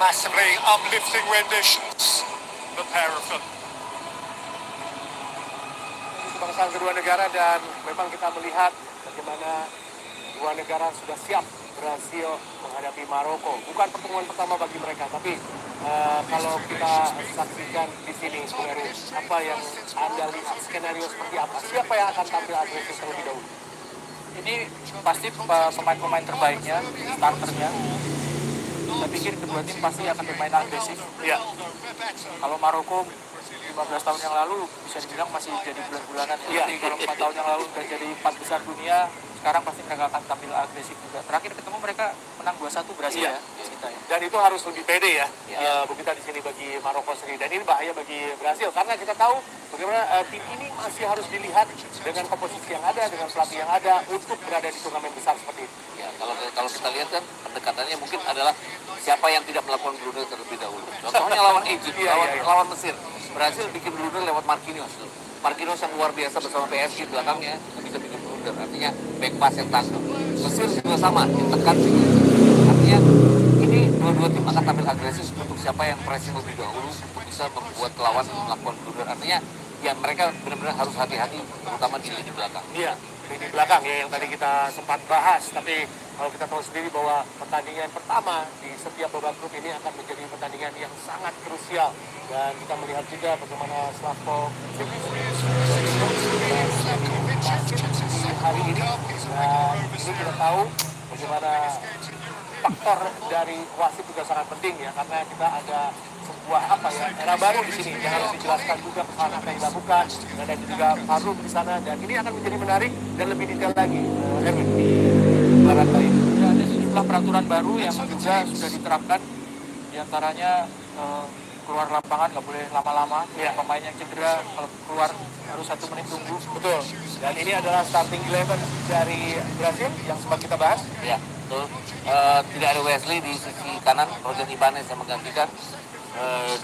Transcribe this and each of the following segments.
Massively uplifting renditions, the pair of them. Kebangsaan kedua negara, dan memang kita melihat bagaimana dua negara sudah siap berhasil menghadapi Maroko. Bukan pertemuan pertama bagi mereka, tapi kalau kita saksikan di sini, apa yang Anda lihat, skenario seperti apa? Siapa yang akan tampil agresif terlebih dahulu? Ini pasti pemain-pemain terbaiknya, starternya. Saya pikir kedua tim pasti akan bermain agresif. Ya. Kalau Maroko 15 tahun yang lalu bisa dibilang masih jadi bulan-bulanan. Ya. Jadi kalau 4 tahun yang lalu sudah jadi 4 besar dunia, sekarang pasti mereka akan tampil agresif juga. Terakhir ketemu mereka menang 2-1 berhasil ya. Dan itu harus lebih pede ya, kita di sini bagi Maroko sendiri. Dan ini bahaya bagi Brasil karena kita tahu bagaimana tim ini masih harus dilihat dengan komposisi yang ada, dengan pelatih yang ada untuk berada di turnamen besar seperti ini. Ya, kalau kita lihat kan pendekatannya mungkin adalah siapa yang tidak melakukan blunder terlebih dahulu. Contohnya lawan Egypt, lawan Mesir. Berhasil bikin blunder lewat Marquinhos. Marquinhos yang luar biasa bersama PSG di belakangnya bisa bikin blunder. Artinya back pass yang tangguh. Mesir juga sama, ditekan sih. Artinya ini dua-dua tim akan tampil agresif untuk siapa yang pressing lebih dahulu untuk bisa membuat lawan melakukan blunder. Artinya ya mereka benar-benar harus hati-hati, terutama di lini belakang. Iya, lini belakang ya yang tadi kita sempat bahas. Tapi kalau kita tahu sendiri bahwa pertandingan pertama di setiap babak grup ini akan menjadi pertandingan yang sangat krusial. Dan kita melihat juga bagaimana Slavko hari ini. Dan ini kita tahu bagaimana faktor dari wasit juga sangat penting ya, karena kita ada sebuah era baru di sini yang harus dijelaskan juga kesalahan apa yang dilakukan, dan ada juga Farouk di sana, dan ini akan menjadi menarik dan lebih detail lagi Erwin di barat kali ini. Ya, ada sejumlah peraturan baru yang juga sudah diterapkan, diantaranya keluar lapangan nggak boleh lama-lama, pemain yang cedera kalau keluar harus 1 menit tunggu. Betul. Dan ini adalah starting 11 dari Brasil yang sempat kita bahas. Ya, betul. Tidak ada Wesley di sisi kanan, Roger Ibanez yang menggantikan.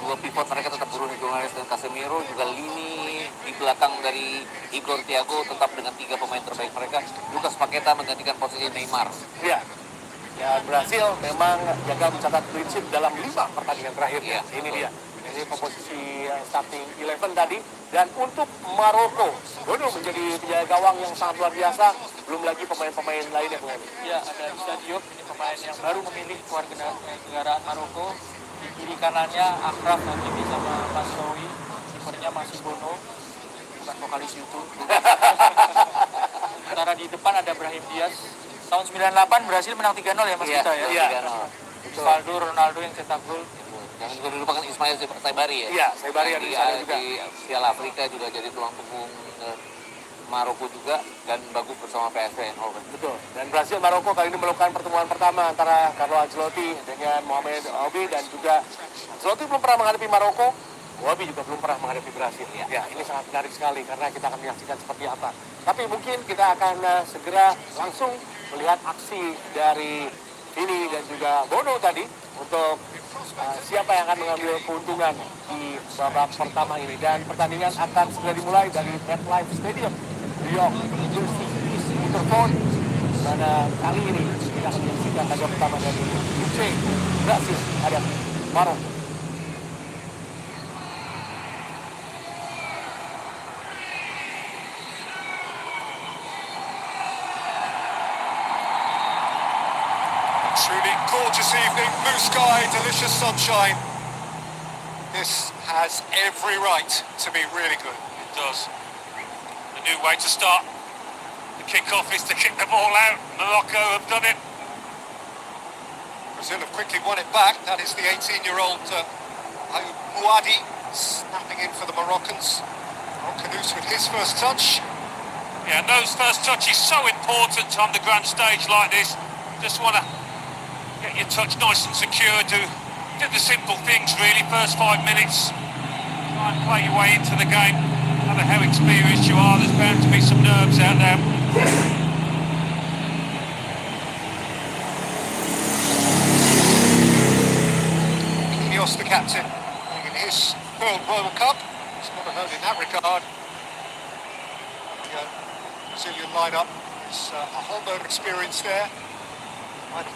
Dua pivot mereka tetap Bruno Guimaraes dan Casemiro, juga lini di belakang dari Igor Thiago tetap dengan 3 pemain terbaik mereka. Lucas Paqueta menggantikan posisi Neymar. Iya. Ya, Brasil memang gagal mencatat clean sheet dalam 5 pertandingan terakhir. Ya, ini dia. Ini komposisi starting 11 tadi. Dan untuk Maroko, Bono menjadi penjaga gawang yang sangat luar biasa. Belum lagi pemain-pemain lainnya, Bung. Ya, ada Diop, ini pemain yang baru memilih kewarganegaraan Maroko. Di kiri kanannya Akraf Hakimi sama Masraoui. Kipernya masih Bono, bukan vokalis YouTube. Sementara di depan ada Brahim Diaz. Tahun 98 Brasil menang 3-0 ya Mas Gita ya. Iya. Valdo, Ronaldo yang cetak gol. Jangan juga dilupakan Ismail Saibari ya. Iya, Saibari yang di Piala Afrika juga jadi tulang punggung Maroko juga, dan bagus bersama PSV Eindhoven. Betul. Dan Brasil Maroko kali ini melakukan pertemuan pertama antara Carlo Ancelotti dengan Mohamed Obi, dan juga Ancelotti belum pernah menghadapi Maroko. Obi juga belum pernah menghadapi Brasil. Ya, ini sangat menarik sekali karena kita akan menyaksikan seperti apa. Tapi mungkin kita akan segera langsung melihat aksi dari Vini dan juga Bono tadi untuk siapa yang akan mengambil keuntungan di babak pertama ini. Dan pertandingan akan segera dimulai dari MetLife Stadium, New York, New Jersey, Interphone, mana kali ini kita akan menyaksikan laga pertama dari UK, Brasil hadapi Maroko. Truly gorgeous evening, blue sky, delicious sunshine. This has every right to be really good. It does. A new way to start. The kick-off is to kick the ball out. Morocco have done it. Brazil have quickly won it back. That is the 18-year-old Mouadi snapping in for the Moroccans. Al-Khanou with his first touch. Yeah, and those first touches so important on the grand stage like this. Just want to get your touch nice and secure, do the simple things really, first 5 minutes. Try and play your way into the game. No matter how experienced you are, there's bound to be some nerves out there. Ineos, the captain, in his third World Cup. He's not alone in that regard. The Brazilian lineup is a whole load of experience there.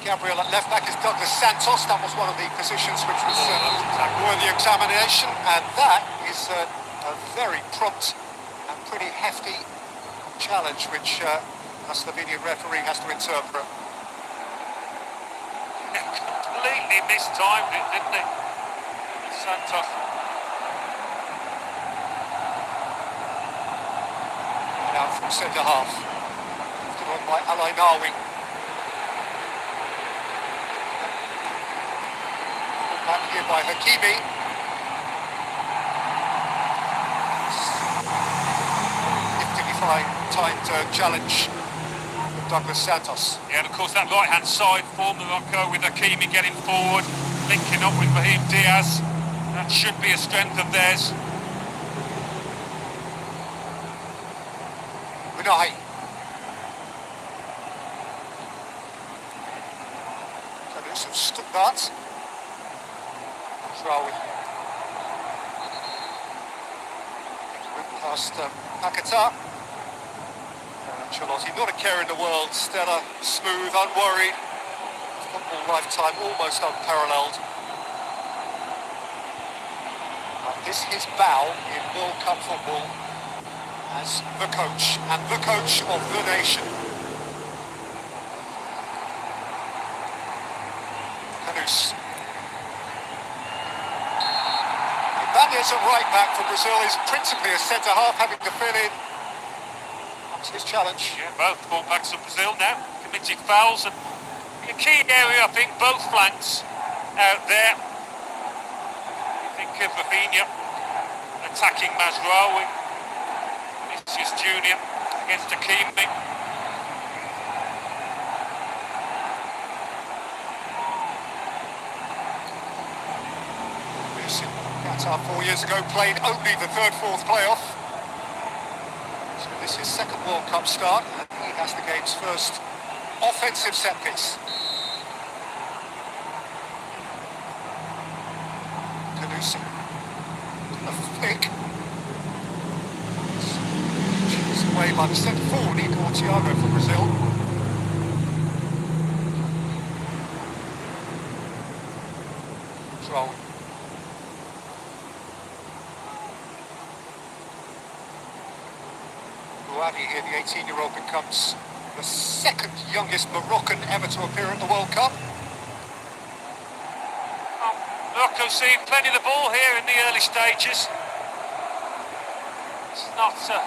Gabriel at left back is Douglas Santos. That was one of the positions which was worthy examination, and that is a very prompt and pretty hefty challenge which a Slovenian referee has to interpret. Completely mistimed it, didn't it? Santos. Now from centre half, lifted on by Alainawi. Back here by Hakimi. If timed challenge from Douglas Santos. Yeah, and of course that right-hand side for Morocco with Hakimi getting forward, linking up with Brahim Diaz. That should be a strength of theirs. Unai. Kadus of Stuttgart. Throw past Paquetá. Ancelotti, not a care in the world. Stella, smooth, unworried. Football lifetime almost unparalleled. But this is bow in World Cup football as the coach and the coach of the nation. Kadus. Ibanez at right back for Brazil is principally a centre half, having to fill in. That's his challenge. Yeah, both ball backs of Brazil now, committed fouls, and a key area, I think, both flanks out there. You think of Rafinha attacking Mazraoui, Vinicius Junior against Hakimi. Qatar 4 years ago played only the third-fourth playoff. So this is second World Cup start, and he has the game's first offensive set piece. Kadus. A flick. It's away by the centre forward, Igor Thiago for Brazil. Control. Here, the 18-year-old becomes the second youngest Moroccan ever to appear at the World Cup. Morocco seeing plenty of the ball here in the early stages. It's not a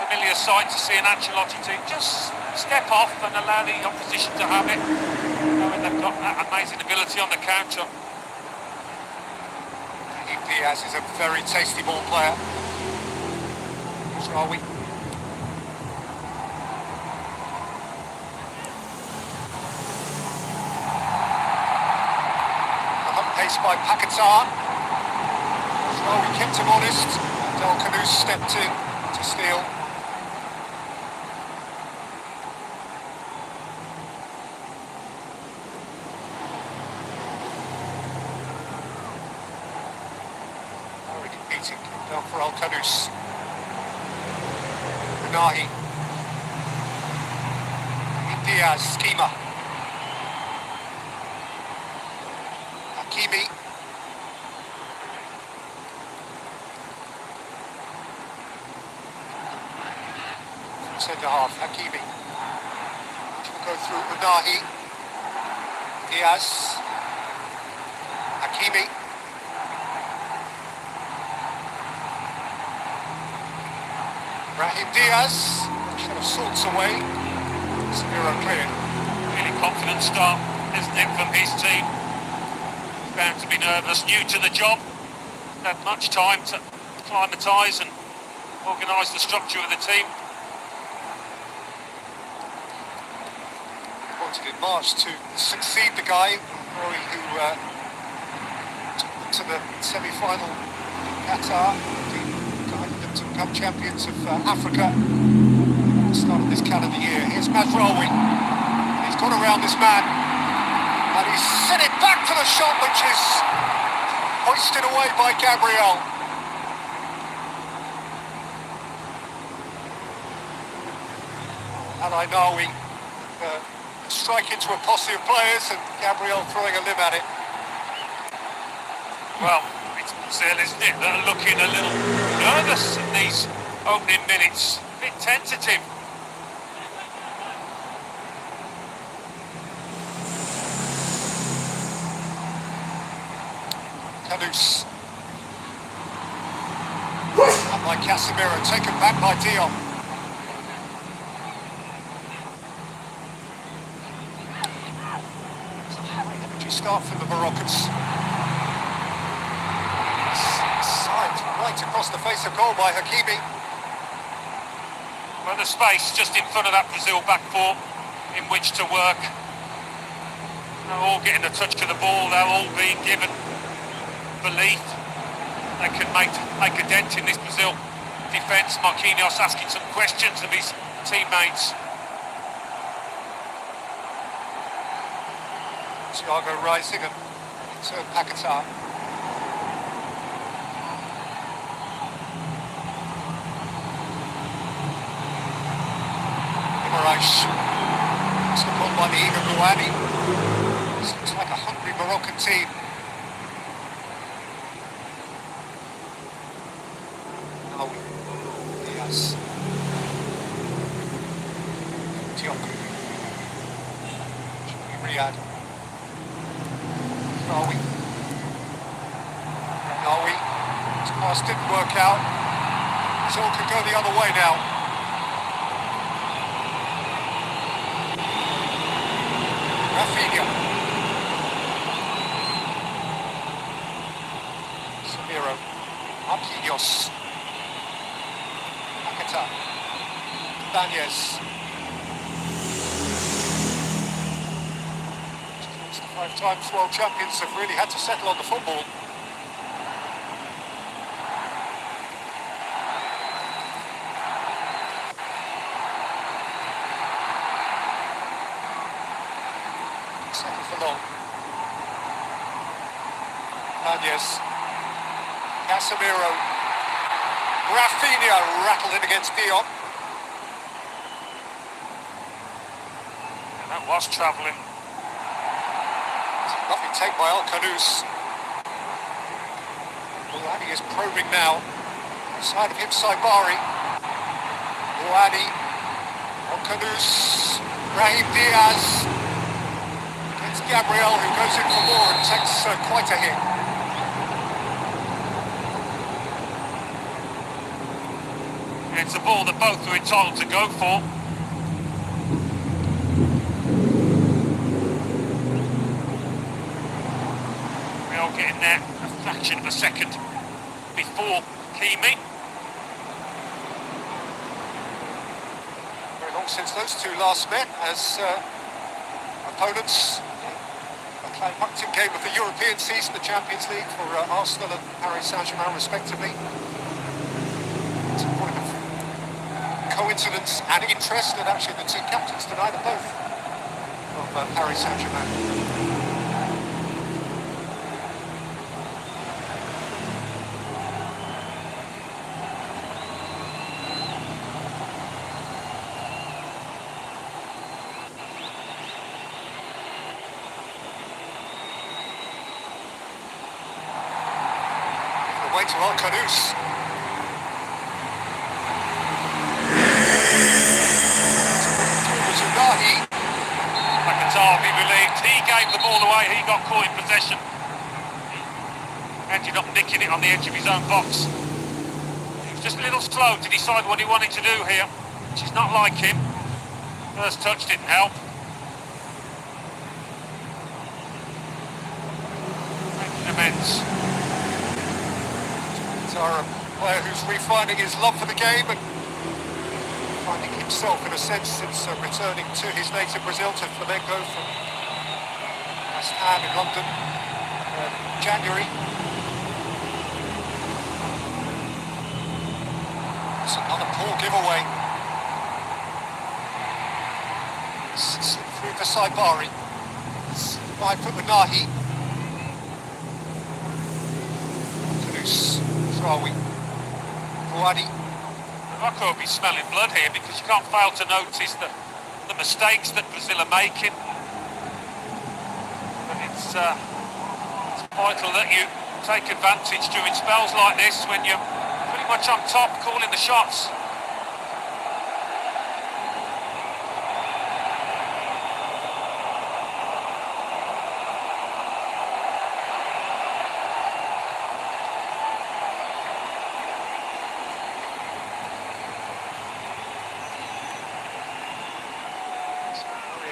familiar sight to see an Ancelotti team just step off and allow the opposition to have it, knowing they've got that amazing ability on the counter. Diaz is a very tasty ball player. Shall we? Pace by Paquetá. Well, we kept him honest. Del Kadus stepped in to steal. Already beating down for Al Kadus. Unahi. Diaz, schema. Hakimi. Centre half, Hakimi. Which will go through Unahi. Diaz. Hakimi. Brahim Diaz. Kind of sorts away. Zero cleared. Really confident start, isn't it, from his team? Bound to be nervous, new to the job, had much time to acclimatise and organise the structure of the team. Wanted in March to succeed the guy who took them to the semi-final in Qatar, guided them to become champions of Africa at the start of this calendar year. Here's Mazraoui. He's got around this man. And he's sent it back for the shot, which is hoisted away by Gabriel. Alainawi, strike into a posse of players, and Gabriel throwing a limb at it. Well, it's Brazil, isn't it? They're looking a little nervous in these opening minutes. A bit tentative. Canus. Up by Casemiro, taken back by Dion. Energy start from the Moroccans. Side right across the face of goal by Hakimi. Well, the space just in front of that Brazil back four in which to work. They're all getting a touch of the ball. They're all being given belief they can make a dent in this Brazil defence. Marquinhos asking some questions of his teammates. Thiago rising and into Paquetá. Moraes. It's the ball by the eager Rouhani. This looks like a hungry Moroccan team. Now Diaz. Dion. Riyad. Nawi. His pass didn't work out. So it could go the other way now. Rafinha. Samiro. Marquinhos. Paquetá. Banez. The 5 times world champions have really had to settle on the football. Settle for long. Banez. Casemiro. Rafinha rattled it against Dion. And that was travelling. Lovely take by Canus. Rouhani is probing now. Side of him, Saibari. Rouhani. Canus. Raheem Diaz. Against Gabriel, who goes in for more and takes quite a hit. It's a ball that both are entitled to go for. We are getting there a fraction of a second before Kimi. Very long since those two last met as opponents. A climactic game of the European season, the Champions League for Arsenal and Paris Saint-Germain respectively. It's a point of coincidence and interest, and actually the two captains tonight are both of Paris Saint-Germain. Away to Canus. Paquetá, be relieved. He gave the ball away. He got caught in possession. Ended up nicking it on the edge of his own box. He was just a little slow to decide what he wanted to do here, which is not like him. First touch didn't help. Making amends. Antara, a player who's refining his love for the game and finding himself in a sense since returning to his native Brazil to Flamengo from West Ham in London January. It's another poor giveaway. Slip through for Saibari. 5 foot with Nahi. Canus. Trawi. Rouhani. Morocco will be smelling blood here because you can't fail to notice the mistakes that Brazil are making. But it's vital that you take advantage during spells like this when you're pretty much on top, calling the shots.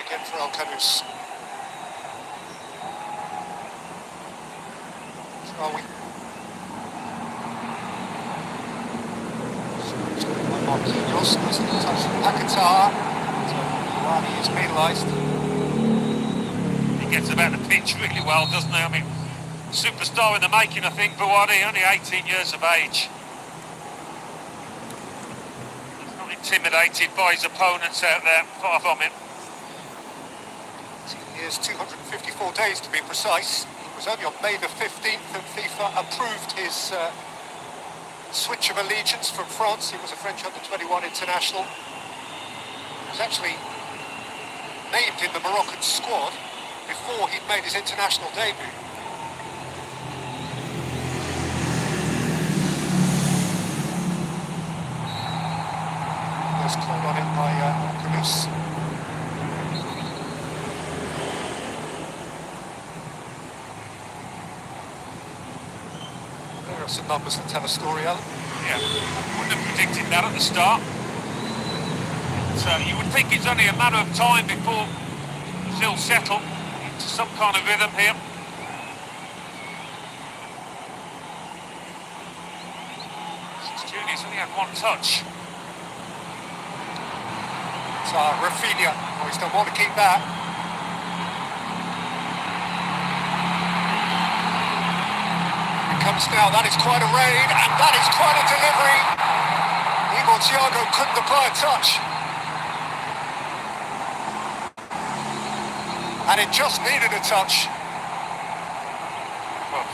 Again for Alcanus. Trawi. Marquinhos, nice little touch from Antara. So Piala is penalised. He gets about the pitch really well, doesn't he? I mean, superstar in the making, I think, Buwadi, only 18 years of age. He's not intimidated by his opponents out there, far from him. Here's 254 days to be precise. It was only on May the 15th that FIFA approved his switch of allegiance from France. He was a French under-21 international. He was actually named in the Moroccan squad before he'd made his international debut. First called on him by Alcanus. There are some numbers that tell a story, Alan. Yeah, wouldn't have predicted that at the start. So you would think it's only a matter of time before Brazil settle into some kind of rhythm here. Junior's only had one touch. It's Rafinha. Oh, he's done well to keep that. Comes now, that is quite a raid, and that is quite a delivery. Thiago couldn't apply a touch. And it just needed a touch. Well,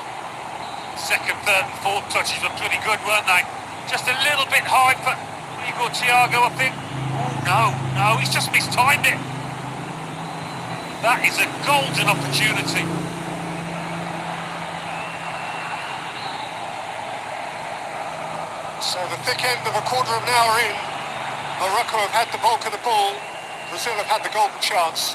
second, third and fourth touches were pretty good, weren't they? Just a little bit high for Thiago, I think. Oh, no, he's just mistimed it. That is a golden opportunity. So the thick end of a quarter of an hour in, Morocco have had the bulk of the ball, Brazil have had the golden chance.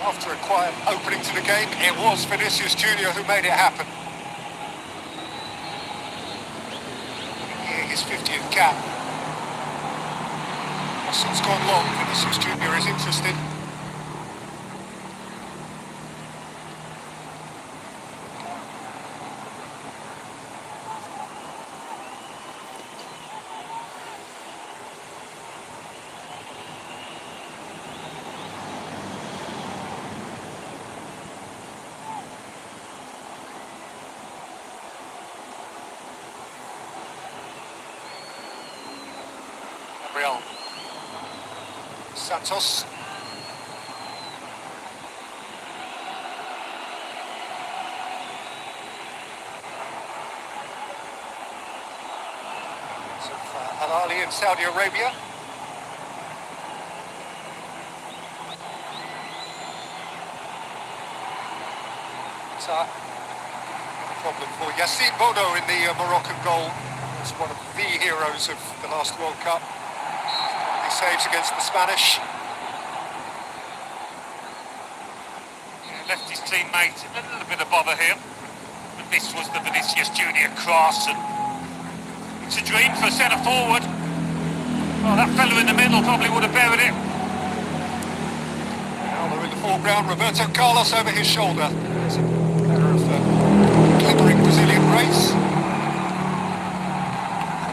After a quiet opening to the game, it was Vinicius Junior who made it happen. Here, his 50th cap. Since gone long, Vinicius Junior is interested. Santos. Al Ahly in Saudi Arabia. It's a problem for Yassine Bono in the Moroccan goal. He's one of the heroes of the last World Cup. He saves against the Spanish. Left his teammate in a little bit of bother here. But this was the Vinicius Junior cross, and it's a dream for a centre forward. Well, that fellow in the middle probably would have buried it. Now they're in the foreground. Roberto Carlos over his shoulder. There's a pair of glittering Brazilian race.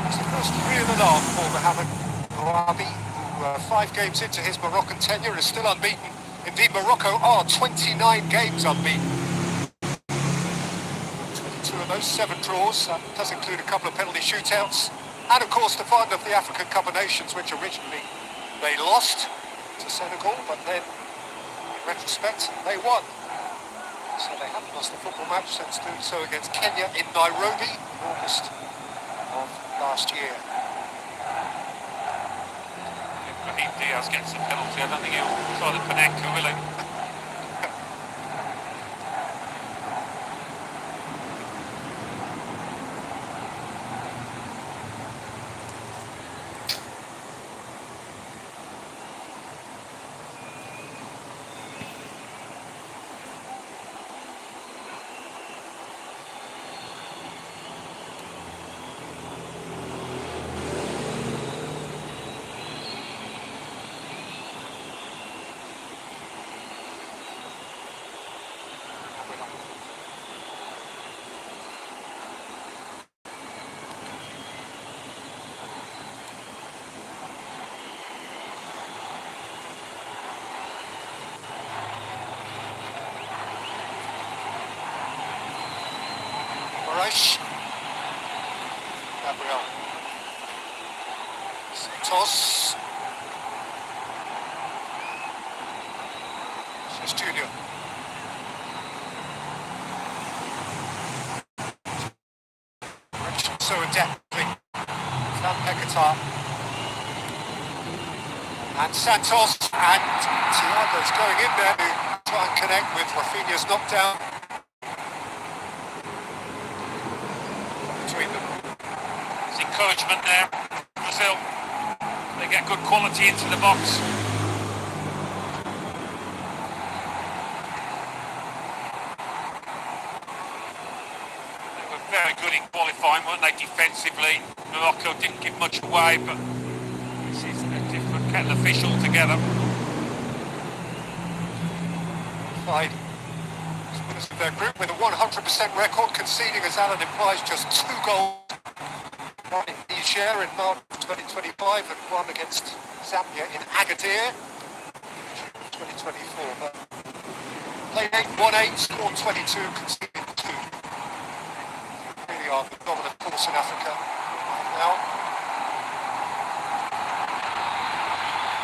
It's the first real alarm for Mohamed Bouabi, who 5 games into his Moroccan tenure is still unbeaten. Indeed, Morocco are 29 games unbeaten. 22 of those, 7 draws. That does include a couple of penalty shootouts. And of course, the final of the African Cup of Nations, which originally they lost to Senegal, but then, in retrospect, they won. So they haven't lost a football match since doing so against Kenya in Nairobi in August of last year. If Brahim Diaz gets a penalty, I don't think he'll try the Panenka, will he? Gabriel. Santos. It's Junior. So adeptly. Sam Pekatar. And Santos. And Thiago's going in there to try and connect with Rafinha's knockdown. Between them. There's encouragement there. Brazil, they get good quality into the box. They were very good in qualifying, weren't they, defensively? Morocco didn't give much away, but this is a different kettle of fish altogether. Side. Winners of their group with a 100% record, conceding, as Alan implies, just 2 goals. One in Niger in March 2025 and one against Zambia in Agadir 2024. But played 8, won 8, scored 22, conceded 2. Really are the dominant force in Africa now.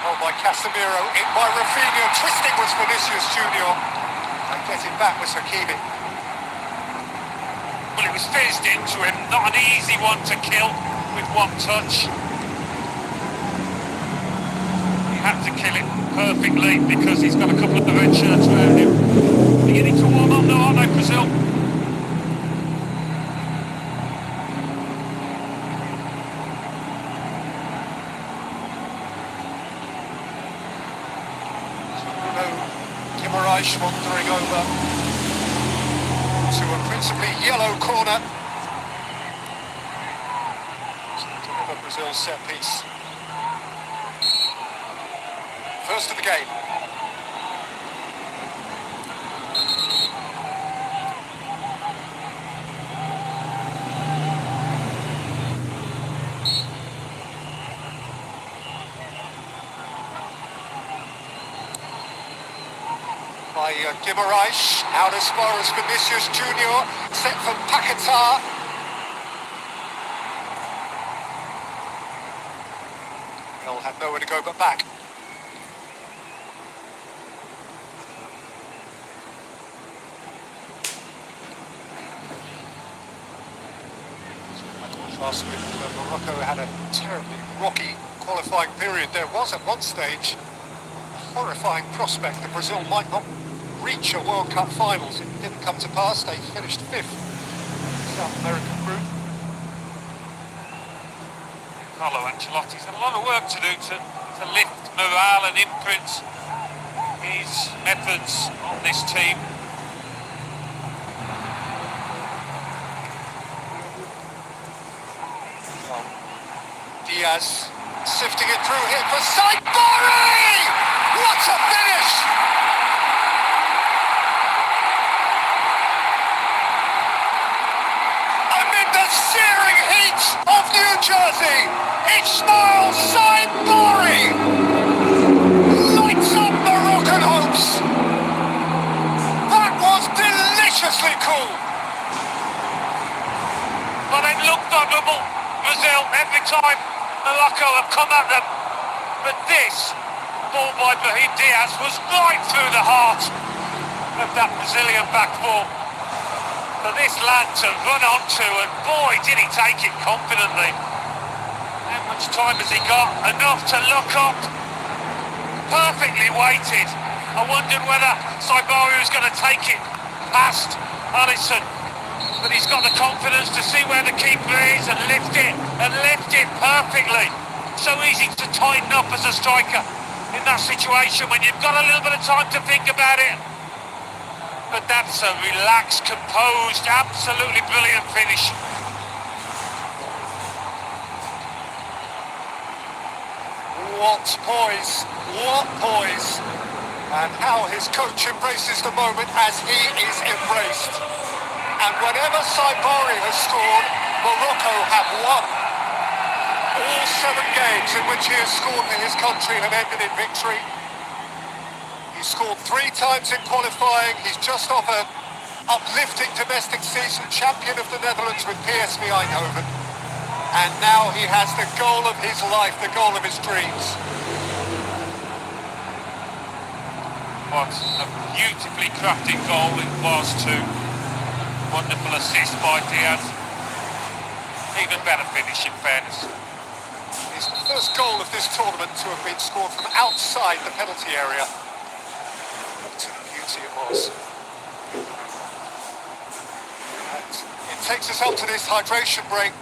Oh, by Casemiro, in by Rafinha, twisting was Vinicius Junior, and getting back was Hakimi. Well, it was fizzed into him, not an easy one to kill with one touch. He had to kill it perfectly because he's got a couple of the red shirts around him. Beginning to warm up now, aren't they, Brazil? Guimaraes wandering over to a principally yellow corner. Deliver Brazil's set piece. First of the game. By Guimaraes, out as far as Vinicius Junior, set for Paquetá. They'll have nowhere to go but back. By contrast with Morocco, had a terribly rocky qualifying period. There was at one stage a horrifying prospect that Brazil might not reach a World Cup finals. It didn't come to pass. They finished 5th in the South American group. Carlo Ancelotti's had a lot of work to do to lift morale and imprint his methods on this team. Diaz sifting it through here for Saibari! What a finish! Amid the searing heat of New Jersey, Ismail Saibari lights up Moroccan hopes. That was deliciously cool. But it looked honourable, Brazil, every time Morocco have come at them. But this ball by Brahim Diaz was right through the heart of that Brazilian back four. for this lad to run onto, and boy, did he take it confidently. How much time has he got? Enough to look up. Perfectly weighted. I wondered whether Saibari was going to take it past Alisson, but he's got the confidence to see where the keeper is and lift it perfectly. So easy to tighten up as a striker in that situation when you've got a little bit of time to think about it. But that's a relaxed, composed, absolutely brilliant finish. What poise, what poise. And how his coach embraces the moment as he is embraced. And whenever Saibari has scored, Morocco have won. All 7 games in which he has scored for his country have ended in victory. He scored 3 times in qualifying. He's just off an uplifting domestic season, champion of the Netherlands with PSV Eindhoven. And now he has the goal of his life, the goal of his dreams. What a beautifully crafted goal it was too. Wonderful assist by Diaz. Even better finish, in fairness. His first goal of this tournament to have been scored from outside the penalty area. What a beauty it was. And it takes us up to this hydration break,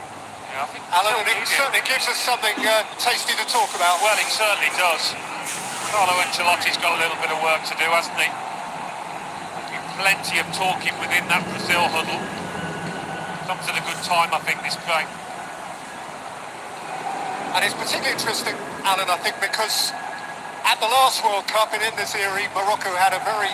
Yeah, I think Alan, so, and it didn't certainly gives us something tasty to talk about. Well, it certainly does. Carlo Ancelotti's got a little bit of work to do, hasn't he? Plenty of talking within that Brazil huddle. Comes at a good time, I think, this game. And it's particularly interesting, Alan, I think, because at the last World Cup in Indaziri, Morocco had a very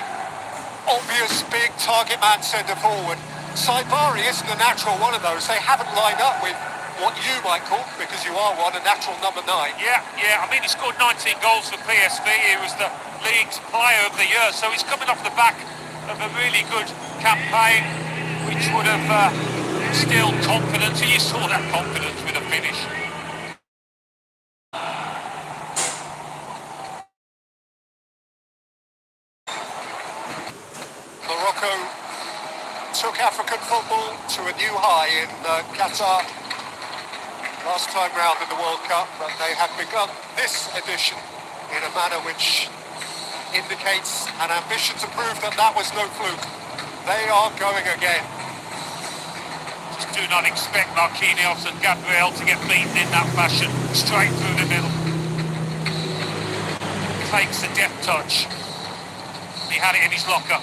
obvious big target man centre forward. Saibari isn't a natural one of those. They haven't lined up with what you might call, because you are one, a natural number 9. Yeah. I mean, he scored 19 goals for PSV. He was the league's player of the year, so he's coming off the back of a really good campaign, which would have instilled confidence. And you saw that confidence with a finish. Morocco took African football to a new high in Qatar last time round in the World Cup, but they have begun this edition in a manner which indicates an ambition to prove that that was no fluke. They are going again. Just do not expect Marquinhos and Gabriel to get beaten in that fashion, straight through the middle. Takes a deft touch. He had it in his locker.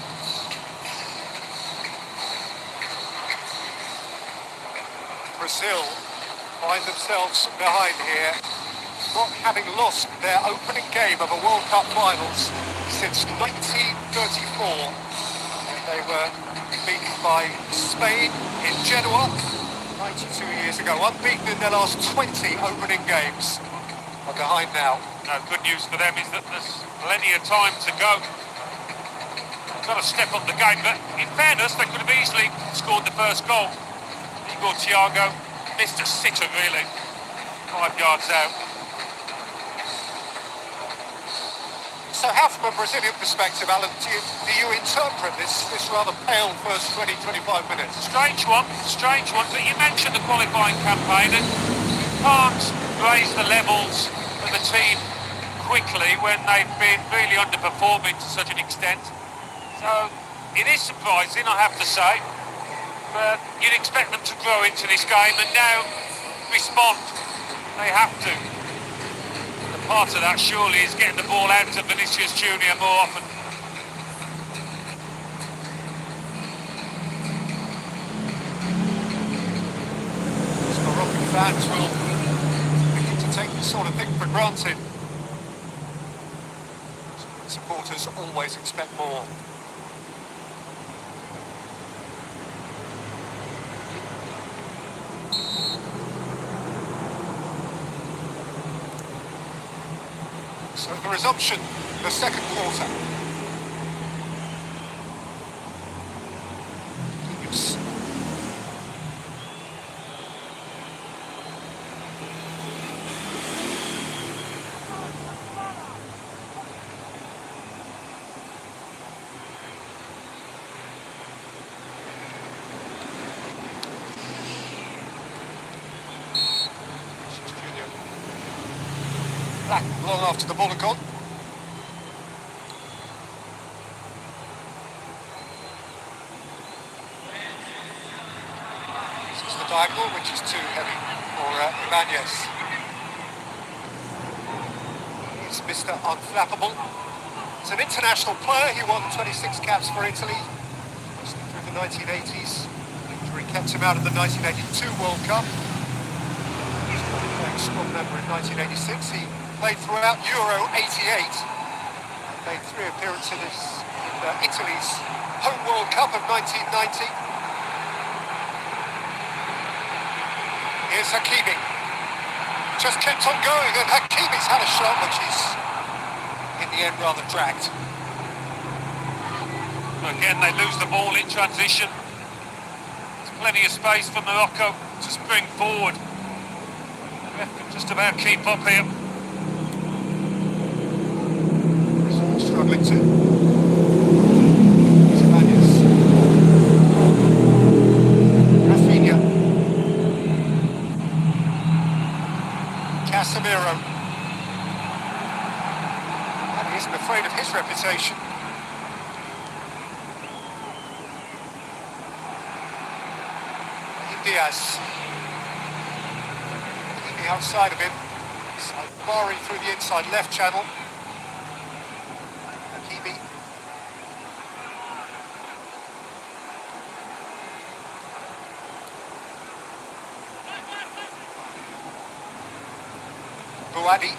Brazil find themselves behind here, not having lost their opening game of a World Cup finals since 1934. They were beaten by Spain in Genoa 92 years ago, unbeaten in their last 20 opening games. Are behind now. No, good news for them is that there's plenty of time to go. Got to step up the game, but in fairness, they could have easily scored the first goal. Igor Thiago missed a sitter, really. 5 yards out. So how, from a Brazilian perspective, Alan, do you interpret this rather pale first 20-25 minutes? Strange one, but you mentioned the qualifying campaign, and you can't raise the levels of the team quickly when they've been really underperforming to such an extent. So it is surprising, I have to say, but you'd expect them to grow into this game and now respond. They have to. And part of that surely is getting the ball out to Vinicius Junior more often. Moroccan fans will begin to take this sort of thing for granted. Supporters always expect more. So the resumption, the second quarter. Oops. back long after the ball had gone. This is the diagonal, which is too heavy for Ibanez. He's Mr. Unflappable. He's an international player. He won 26 caps for Italy through the 1980s. Injury kept him out of the 1982 World Cup. He was playing squad member in 1986. He played throughout Euro 88. And made 3 appearances in Italy's home World Cup of 1990. Here's Hakimi. Just kept on going, and Hakimi's had a shot which is in the end rather dragged. Again, they lose the ball in transition. There's plenty of space for Morocco to spring forward. The ref can just about keep up here. Struggling to. Ibanez. Rafinha. Casemiro. And he isn't afraid of his reputation. Diaz. The outside of him. Bari through the inside left channel. Hakimi. Buadi.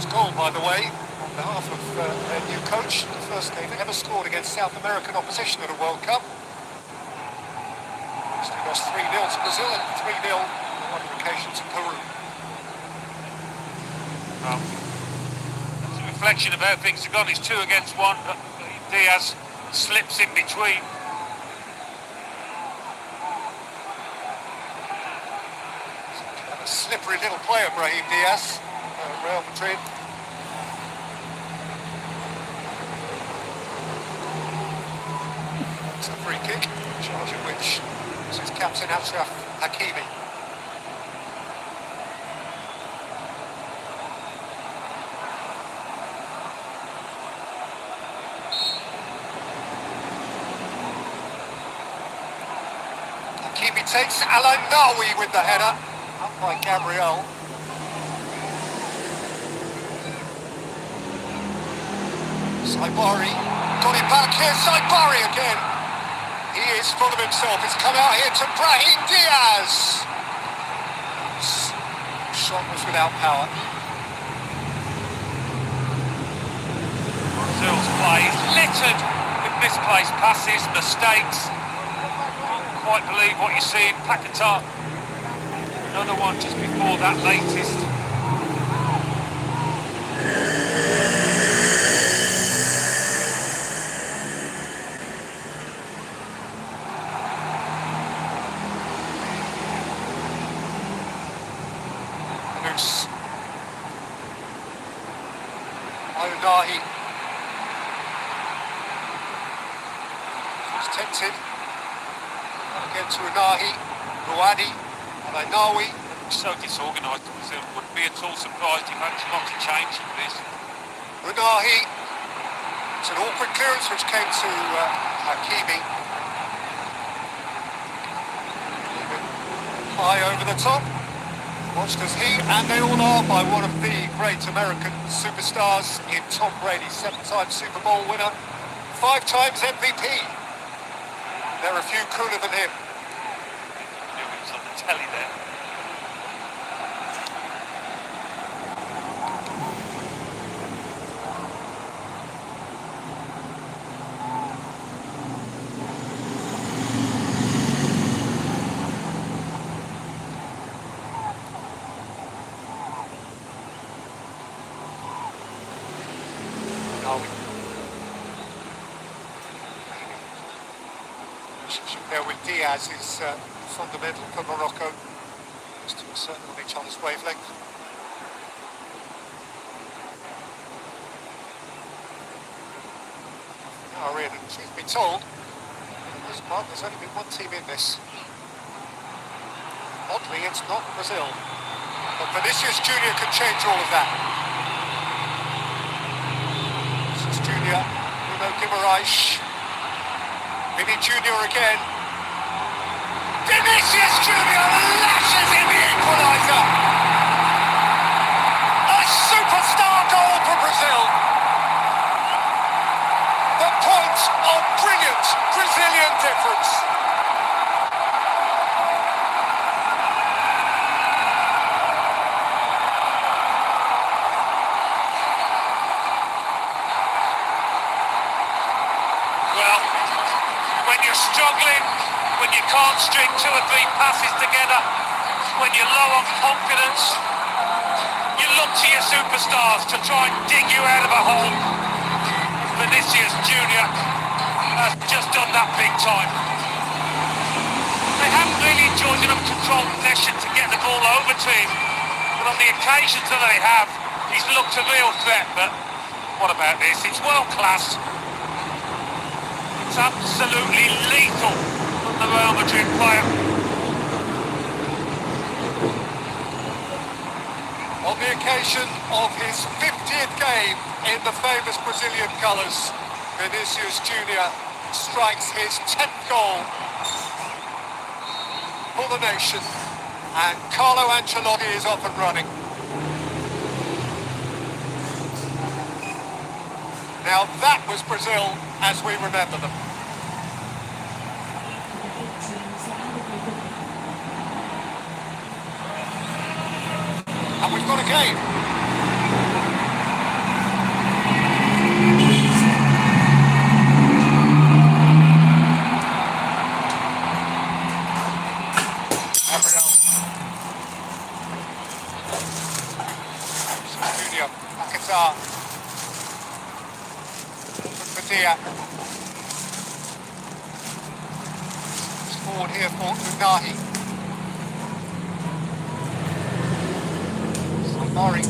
Goal, by the way, on behalf of their new coach, the first game ever scored against South American opposition at a World Cup. Still lost 3-0 to Brazil and 3-0 on other occasions to Peru. Well, it's a reflection of how things have gone. It's 2 against 1, but Diaz slips in between. A slippery little player, Brahim Diaz, Real Madrid. It's a free kick, charge of which is his captain Achraf Hakimi. Hakimi takes Al-Nawi with the header, up by Gabriel. Saibari, got it back here, Saibari again. He is full of himself. It's come out here to Brahim Diaz. Shot was without power. Brazil's play is littered with misplaced passes, mistakes. Can't quite believe what you see in Paquetá. Another one just before that latest. Al-Nahi. He's tempted. And again to Unahi, Rouhani, Al-Nawi. So disorganised, Brazil. Wouldn't be at all surprised if Ancelotti changed this. Unahi. It's an awkward clearance which came to Hakimi. High over the top. Watched as he, and they all are, by one of the great American superstars in Tom Brady, 7-time Super Bowl winner, 5 times MVP. There are a few cooler than him. He was on the telly there. There with Diaz is fundamental for Morocco, just to be certain on each other's wavelength. are in, and she's been told, for the most part, there's only been one team in this. Oddly, it's not Brazil. But Vinicius Junior can change all of that. Vinicius Junior, Bruno Guimaraes. Vinny Junior again. Vinicius Junior lashes in the equaliser. A superstar goal for Brazil. The point of brilliant Brazilian difference. Well, when you're struggling, when you can't string 2 or 3 passes together, when you're low on confidence, you look to your superstars to try and dig you out of a hole. Vinicius Junior has just done that big time. They haven't really enjoyed enough controlled possession to get the ball over to him, but on the occasions that they have, he's looked a real threat. But what about this? It's world class. It's absolutely lethal from the Real Madrid player. On the occasion of his 50th game in the famous Brazilian colours, Vinicius Junior strikes his 10th goal for the nation, and Carlo Ancelotti is off and running. Now that was Brazil as we remember them. And we've got a game. Gabriel. Junior. Qatar. Padilla. Just forward here for Unahi. Mori. Yes.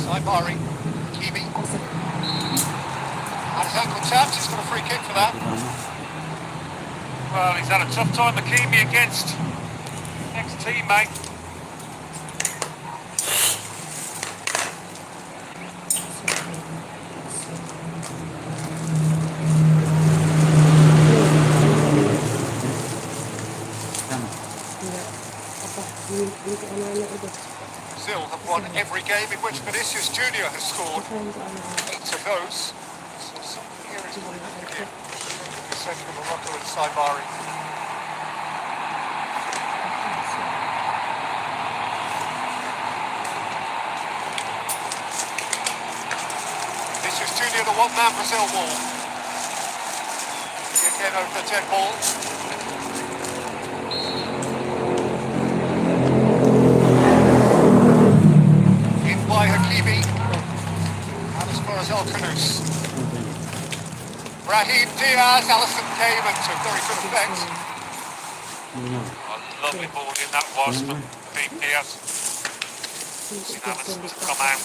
Saibari. Kimi. And his ankle tapped. He's got a free kick for that. Well, he's had a tough time, Hakimi, against ex-teammate. Brazil have won every game in which Vinicius Junior has scored. 8 of those. So something here is going to give the centre of Morocco and Saibari. Vinicius Junior, the one-man Brazil wall. Again over the 10 ball. By Hakimi, and as far as El-Khanous. Brahim Diaz, Alisson came and to very good effect. A lovely ball in that was from Brahim Diaz. Seen Alisson to come out.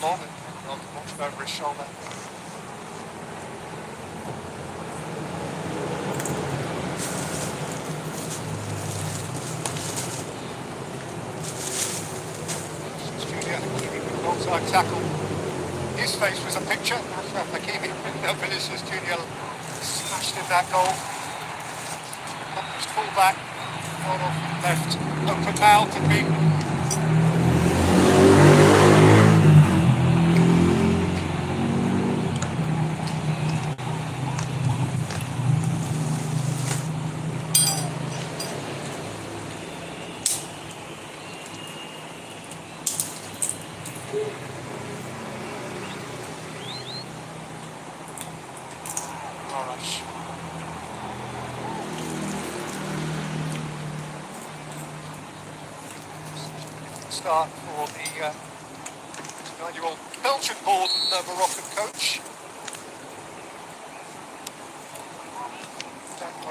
Long and not much over his shoulder. Onside tackle. His face was a picture of Hakimi. Vinicius Junior smashed in that goal. Pushed full back, one off left, open mouth and beaten. Start for the 9-year-old Belgian-born Moroccan coach.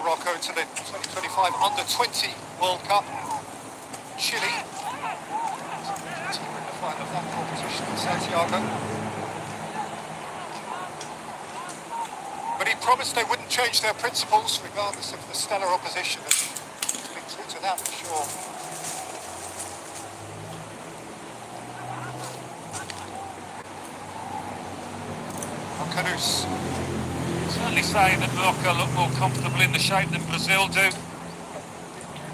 Morocco to the 2025 Under-20 World Cup. Chile, team in the final of that competition in Santiago. But he promised they wouldn't change their principles regardless of the stellar opposition. And he's been true to that, for sure. Canus. Certainly saying that Morocco look more comfortable in the shape than Brazil do.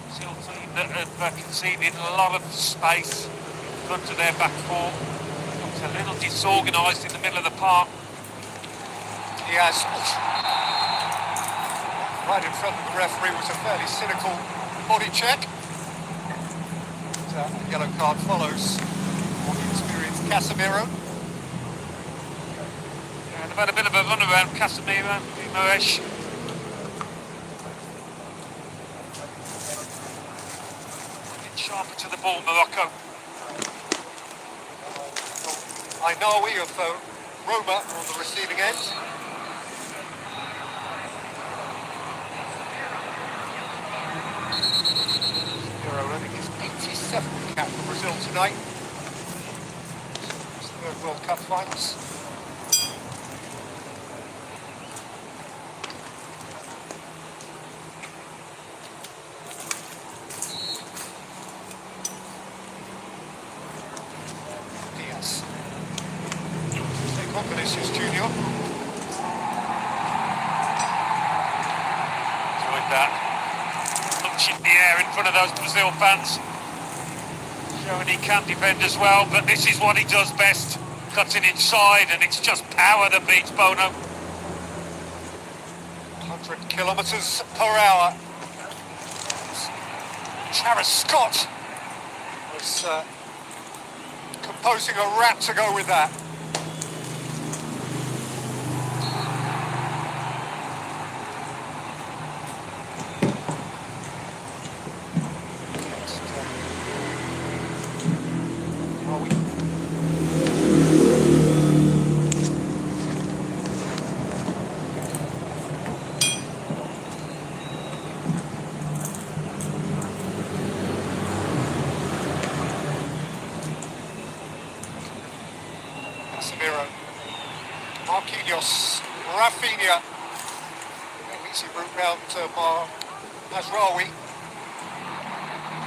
Brazil team that have conceded a lot of space in front of their back four. Looks a little disorganised in the middle of the park. He has. Right in front of the referee was a fairly cynical body check. And, a yellow card follows for the experienced Casemiro. And they've had a bit of a run around Casemiro, Guimaraes. Getting sharper to the ball, Morocco. Ainawi of Roma on the receiving end. Hero earning his 87th cap for Brazil tonight. It's the third World Cup finals. Vinicius Junior. Enjoyed that. Lunch in the air in front of those Brazil fans. Showing he can defend as well, but this is what he does best. Cutting inside, and it's just power that beats Bono. 100 kilometres per hour. Travis Scott was composing a rap to go with that. Marquinhos, Rafinha, easy route round Mazraoui.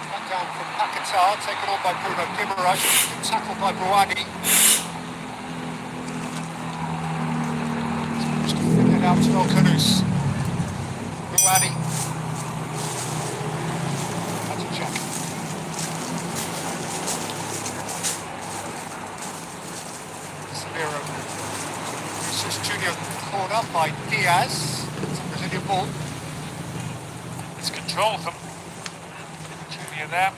Back down from Paquetá, taken on by Bruno Guimaraes, tackled by Brouani. Just figured out to Canus. Brouani. That's a check. Casemiro. Junior caught up by Diaz. It's a Brazilian ball. It's control from Junior there.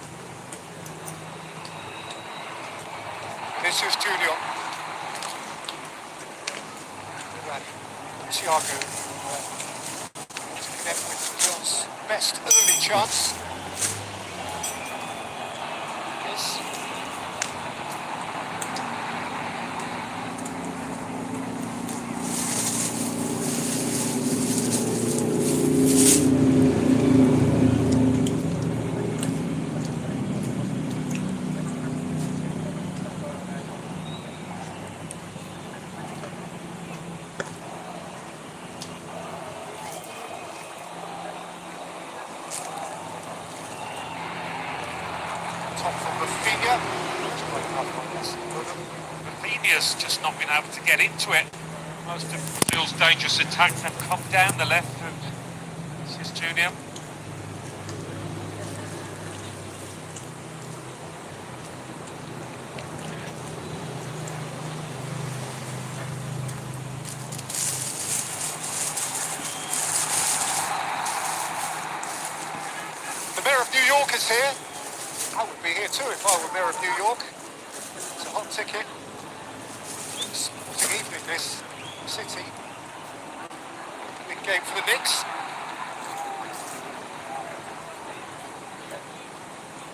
Vinicius Junior. Thiago. To connect with Brazil's best early chance. Yes. From Rafinha. Rafinha's just not been able to get into it. Most of Brazil's dangerous attacks have come down the left of Vinicius Junior. The Mayor of New York is here. I would be here too if I were Mayor of New York. It's a hot ticket. Sporting evening, this city. Big game for the Knicks.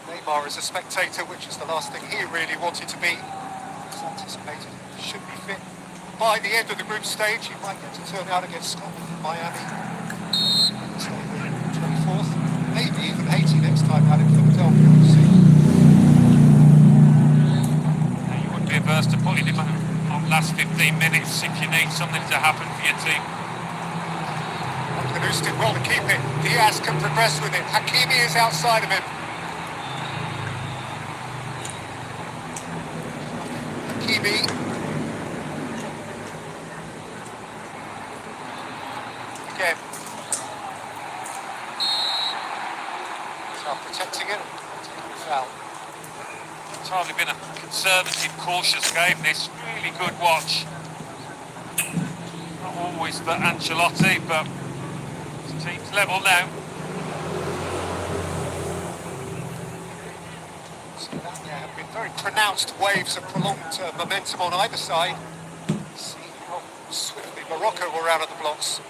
Neymar is a spectator, which is the last thing he really wanted to be. He's anticipated he should be fit. By the end of the group stage, he might get to turn out against Scotland and Miami. time out in Philadelphia. We'll see. You wouldn't be averse to putting him on last 15 minutes if you need something to happen for your team. Canucks did well to keep it. Diaz can progress with it. Hakimi is outside of him. Hakimi. Again. So protecting it. Foul. It's hardly been a conservative, cautious game, this. Really good watch. Not always for Ancelotti, but the team's level now. So there have been very pronounced waves of prolonged momentum on either side. See how swiftly Morocco were out of the blocks.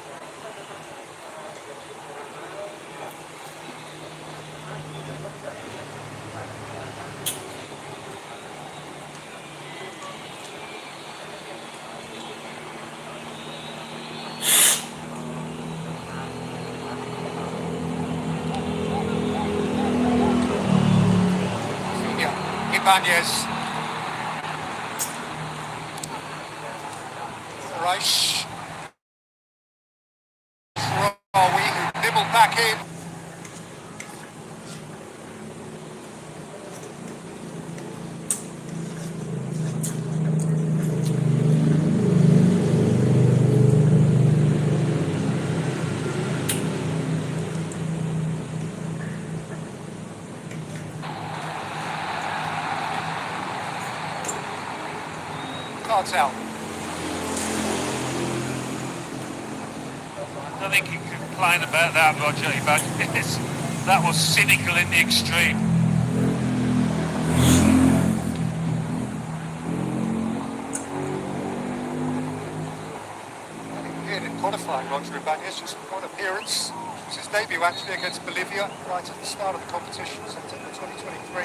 Ibanez. Reich. Rawi, who nibbled back in. Cards out. I don't think you can complain about that, Roger, but yes, that was cynical in the extreme. He appeared in qualifying, Roger Ibanez, just one appearance. It was his debut actually against Bolivia right at the start of the competition, September 2023.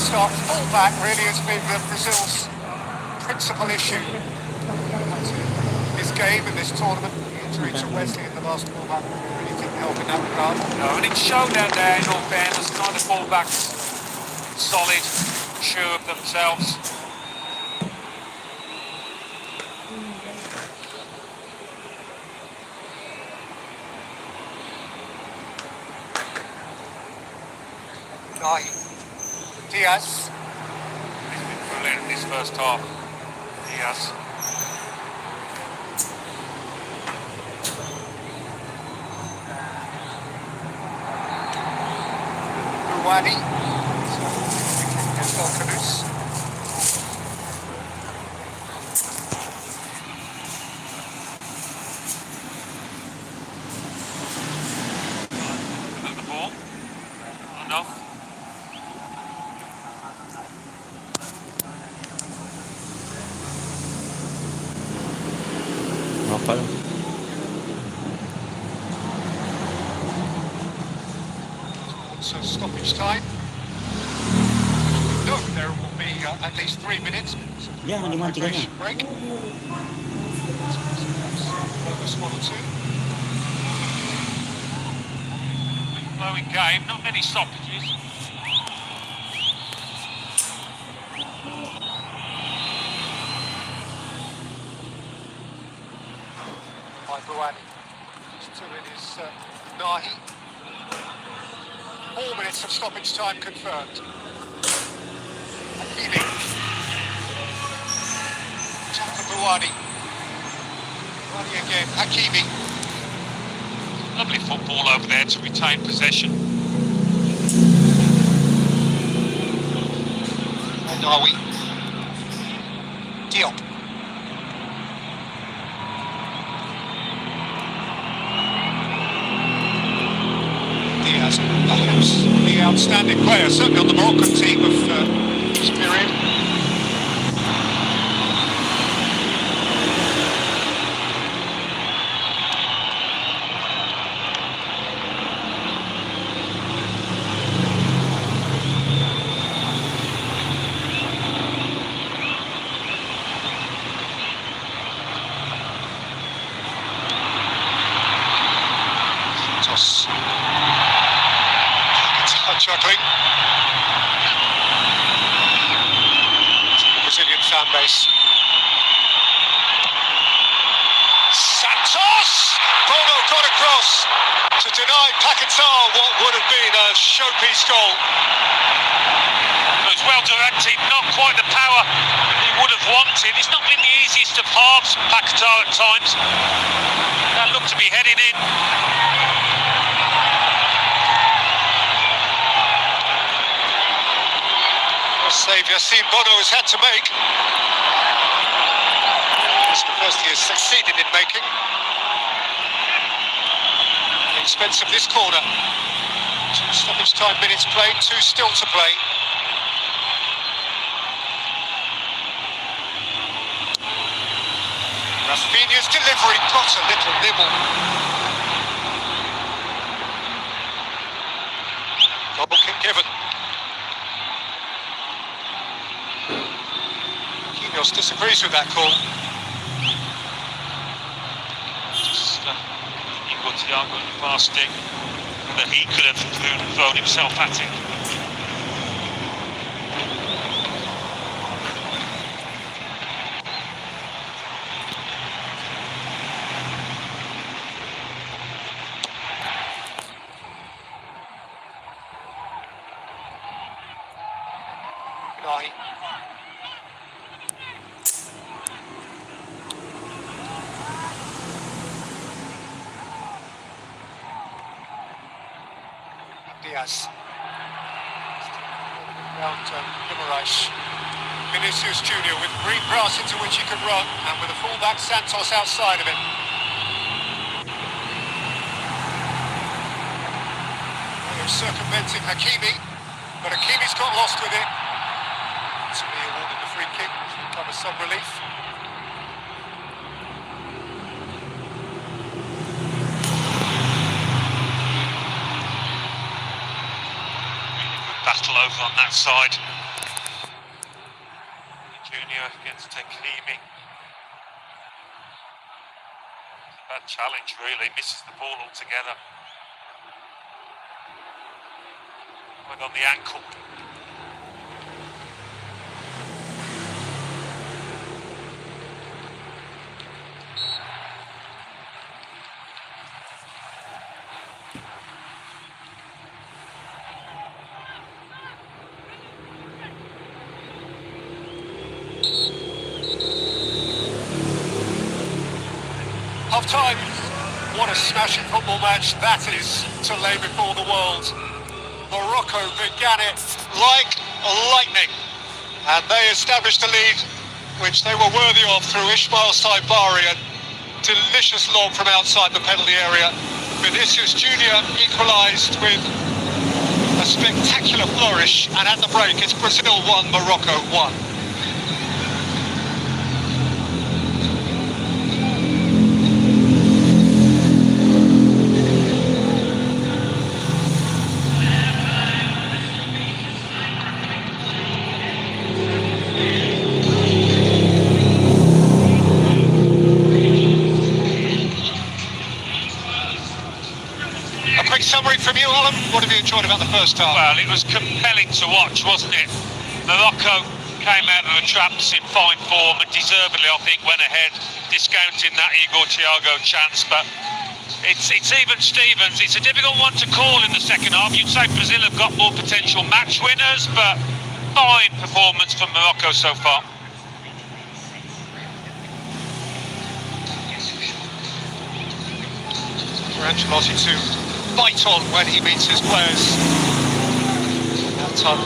Start fullback really has been Brazil's principal issue. This game and this tournament, the injury to Wesley in the last fullback really didn't help in that regard. No, and it showed out there, in all fairness, kind of fullbacks solid, sure of themselves. Diaz. He's been brilliant in this first half. Diaz. Ruwani. Against Alcanus. Look at the ball. Enough. So stoppage time. No, there will be at least 3 minutes. Jangan dimancing. Break. Focus 1 or 2. Flowing game, not many stoppages. By Ruwani. Just 2 in is Nahi. 4 minutes of stoppage time confirmed. Hakimi. Tap for Ruwani. Ruwani again. Hakimi. Lovely football over there to retain possession. Nawi. Diop. Diaz, perhaps the outstanding player, certainly on the Moroccan team of this period. fan base. Santos! Bono got across to deny Paquetá what would have been a showpiece goal. It was well directed, not quite the power he would have wanted. It's not been the easiest of halves, Paquetá at times. That looked to be heading in. Save Yassine Bono has had to make. It's the first he has succeeded in making. At the expense of this corner. 2 stoppage time minutes played, 2 still to play. Rafinha's delivery got a little nibble. Goal kick given. Disagrees with that call. Just Igor Thiago fasting, that he could have thrown himself at it. Diaz. Down to Guimaraes. Vinicius Junior with green grass into which he could run, and with a fullback Santos outside of it. They're circumventing Hakimi, but Hakimi's got lost with it. To be awarded the free kick, which will cover some relief. Battle over on that side. Junior against Hakimi. Bad challenge, really. Misses the ball altogether. Went on the ankle. Half-time. What a smashing football match that is to lay before the world. Morocco began it like lightning, and they established a lead which they were worthy of through Ismail Saibari, a delicious lob from outside the penalty area. Vinicius Junior equalised with a spectacular flourish, and at the break it's Brazil 1, Morocco 1. Summary from you, Alan. What have you enjoyed about the first half? Well, it was compelling to watch, wasn't it? Morocco came out of the traps in fine form and deservedly, I think, went ahead, discounting that Igor Thiago chance. But it's even Stevens. It's a difficult one to call in the second half. You'd say Brazil have got more potential match winners, but fine performance from Morocco so far. Ancelotti to bite on when he meets his players. That time.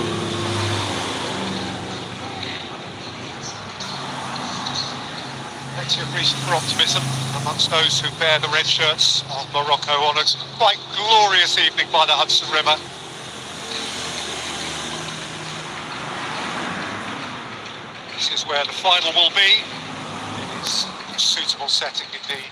Plenty of reason for optimism amongst those who bear the red shirts of Morocco on a quite glorious evening by the Hudson River. This is where the final will be. It is a suitable setting indeed.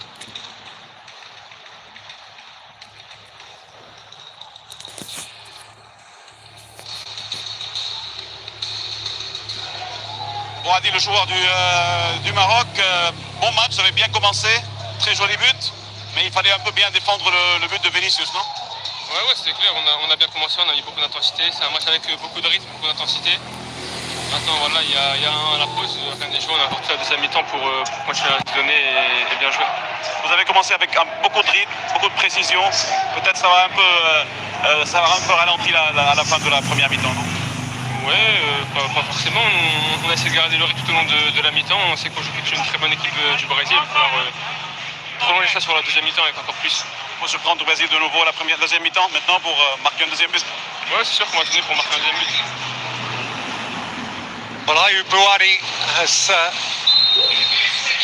Bon, a dit le joueur du Maroc, bon match, ça avait bien commencé, très joli but, mais il fallait un peu bien défendre le but de Vinicius, non? Ouais, c'est clair, on a bien commencé, on a mis beaucoup d'intensité, c'est un match avec beaucoup de rythme, beaucoup d'intensité. Maintenant, voilà, il y a la pause, rien n'est joué, on a sorti la deuxième mi-temps pour continuer à se donner et bien jouer. Vous avez commencé avec beaucoup de rythme, beaucoup de précision. Peut-être ça va un peu ralenti à la fin de la première mi-temps, non? Ouais, pas forcément. On a essayé de garder le rythme tout au long de la mi-temps. On sait qu'on joue contre une très bonne équipe du Brésil. Il va falloir prolonger ça sur la deuxième mi-temps avec encore plus. Il faut se prendre au Brésil de nouveau à la deuxième mi-temps maintenant pour marquer un deuxième but. Ouais, c'est sûr qu'on va tenir pour marquer un deuxième but. Well, Ayoub Buhari has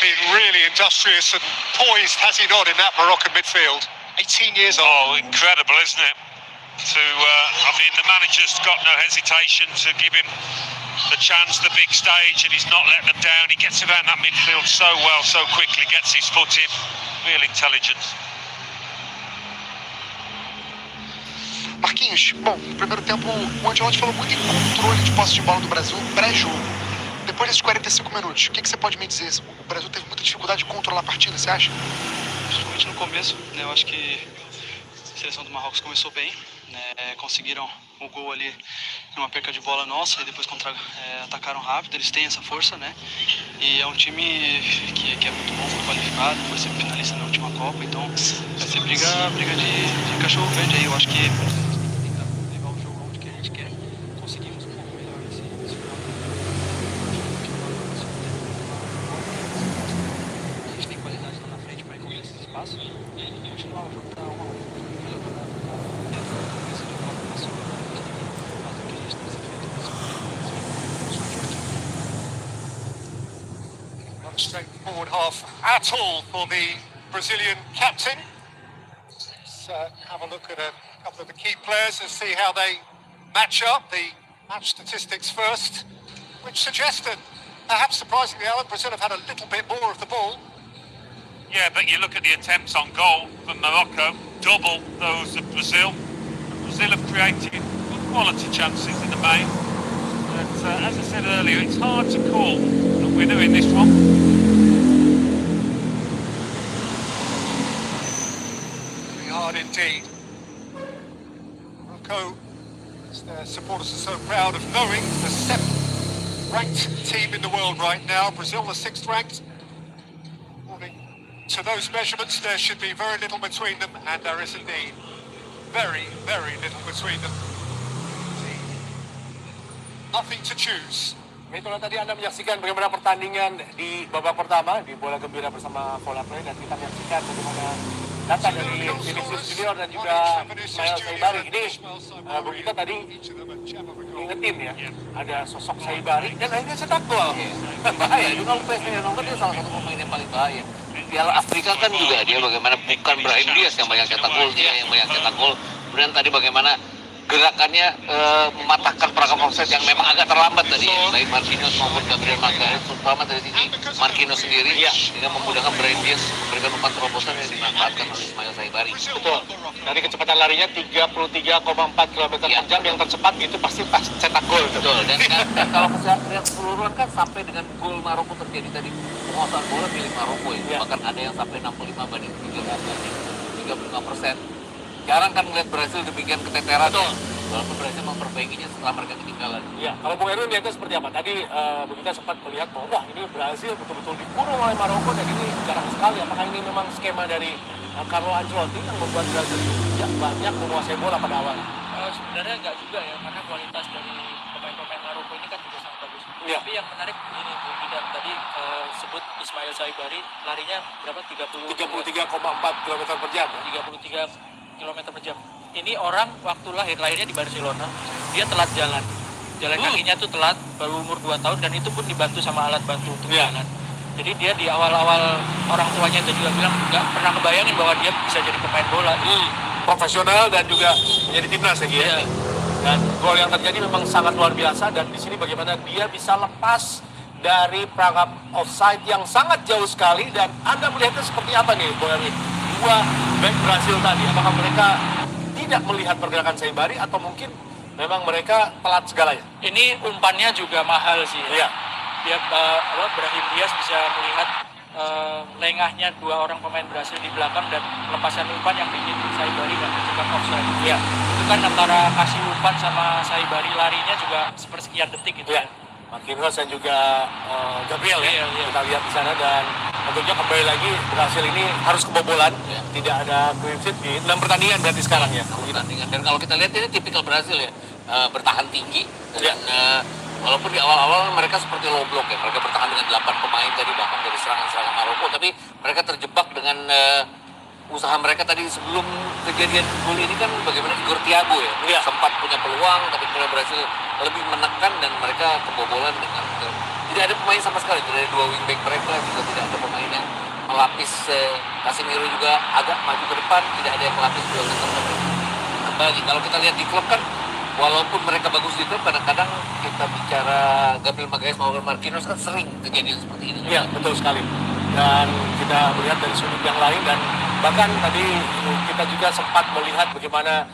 been really industrious and poised, has he not, in that Moroccan midfield? 18 years old. Oh, incredible, isn't it? I mean, the manager's got no hesitation to give him the chance, the big stage, and he's not letting them down. He gets around that midfield so well, so quickly, gets his foot in. Real intelligence. Marquinhos, bom, no primeiro tempo o Ancelotti falou muito em controle de posse de bola do Brasil pré-jogo. Depois desses 45 minutos, o que você pode me dizer? O Brasil teve muita dificuldade de controlar a partida, você acha? Principalmente no começo, né? Eu acho que a seleção do Marrocos começou bem, né? Conseguiram o gol ali numa perca de bola nossa e depois atacaram rápido. Eles têm essa força, né? E é um time que é muito bom, muito qualificado, foi sempre finalista na última Copa, então vai ser briga de cachorro verde aí. Eu acho que levar o jogo onde que a gente quer. Conseguimos um pouco melhor esse a gente tem qualidade lá na frente para encontrar esse espaço e continuar o jogo da 1-1. Not a straightforward half at all for the Brazilian captain. Let's have a look at a couple of the key players and see how they match up. The match statistics first, which suggested, perhaps surprisingly, Alan, Brazil have had a little bit more of the ball. Yeah, but you look at the attempts on goal from Morocco, double those of Brazil. Brazil have created good quality chances in the main. But as I said earlier, it's hard to call a winner in this one. Very hard indeed. Morocco, as their supporters are so proud of knowing, the 7th ranked team in the world right now. Brazil, the 6th ranked. According to those measurements, there should be very little between them, and there is indeed very, very little between them. Nothing to choose. Itulah tadi Anda menyaksikan bagaimana pertandingan di babak pertama di Bola Gembira bersama Bola Play, dan kita menyaksikan bagaimana data dari Vinicius Junior dan juga Ismail Saibari. Ini Bu Gita tadi ingetin ya, ada sosok Saibari dan akhirnya cetak gol. Bahaya juga kalau nomor dia salah satu pemain yang paling bahaya. Piala Afrika kan juga dia bagaimana bukan Brahim Diaz yang banyak cetak gol, dia yang banyak cetak gol. Kemudian tadi bagaimana gerakannya mematahkan perangkap offside yang memang agak terlambat tadi ya, baik Marquinhos maupun Gabriel Magalhaes, terutama dari sini Marquinhos sendiri sehingga memudahkan Brahim Diaz memberikan umpan terobosan yang dimanfaatkan oleh Ismail Saibari. Betul. Dari kecepatan larinya 33,4 km per jam, yang tercepat itu pasti cetak gol. Betul. Dan kalau keseluruhan kan sampai dengan gol Maroko terjadi tadi, penguasaan bola milik Maroko ya. Bahkan ada yang sampai 65 banding 35%. Jarang kan melihat Brazil demikian keteteran. Walaupun Brazil memperbaikinya setelah mereka ketinggalan. Ya, kalau Bung Erwin lihatnya seperti apa? Tadi kita sempat melihat bahwa wah, ini Brazil betul-betul dikurung oleh Maroko dan ini jarang sekali. Apakah ini memang skema dari Carlo Ancelotti yang membuat Brazil tidak banyak menguasai bola pada awal? Sebenarnya enggak juga ya, karena kualitas dari pemain-pemain Maroko ini kan juga sangat bagus. Ya. Tapi yang menarik ini Bu Gita tadi sebut Ismail Saibari larinya berapa? 33,4 km per jam. 33 km per jam. Ini orang waktu lahirnya di Barcelona, dia telat jalan kakinya tuh telat, baru umur 2 tahun, dan itu pun dibantu sama alat bantu untuk jalan. Jadi dia di awal-awal orang tuanya itu juga bilang nggak pernah kebayangin bahwa dia bisa jadi pemain bola. Profesional dan juga menjadi timnas ya. Dan gol yang terjadi memang sangat luar biasa, dan di sini bagaimana dia bisa lepas dari perangkap offside yang sangat jauh sekali. Dan Anda melihatnya seperti apa nih, Bung Erwin? Dua back Brazil tadi, apakah mereka tidak melihat pergerakan Saibari atau mungkin memang mereka telat segalanya? Ini umpannya juga mahal sih. Iya. Dia Brahim Diaz bisa melihat lengahnya dua orang pemain Brasil di belakang dan lepasan umpan yang bikin Saibari dan juga offside. Iya. Itu kan antara kasih umpan sama Saibari larinya juga sepersekian detik gitu. Iya. Marquinhos dan juga Gabriel ya. Kita lihat di sana dan tentunya kembali lagi Brasil ini harus kebobolan. Tidak ada clean sheet di 6 pertandingan berarti sekarang ya. Pertandingan. Dan kalau kita lihat ini tipikal Brasil ya, bertahan tinggi dan walaupun di awal-awal mereka seperti low block ya, mereka bertahan dengan 8 pemain tadi bahkan dari serangan-serangan Maroko, tapi mereka terjebak dengan usaha mereka tadi sebelum kejadian gol ini kan bagaimana Igor Thiago ya, sempat punya peluang tapi kemudian berhasil lebih menekan dan mereka kebobolan dengan tidak ada pemain sama sekali dari 2 wingback mereka, juga tidak ada pemain yang melapis. Casemiro juga agak maju ke depan, tidak ada yang melapis dua center kembali. Kalau kita lihat di klub kan walaupun mereka bagus di klub, kadang-kadang kita bicara Gabriel Magalhaes maupun Marquinhos kan sering kejadian seperti ini. Iya, betul sekali. Dan kita melihat dari sudut yang lain dan bahkan tadi kita juga sempat melihat bagaimana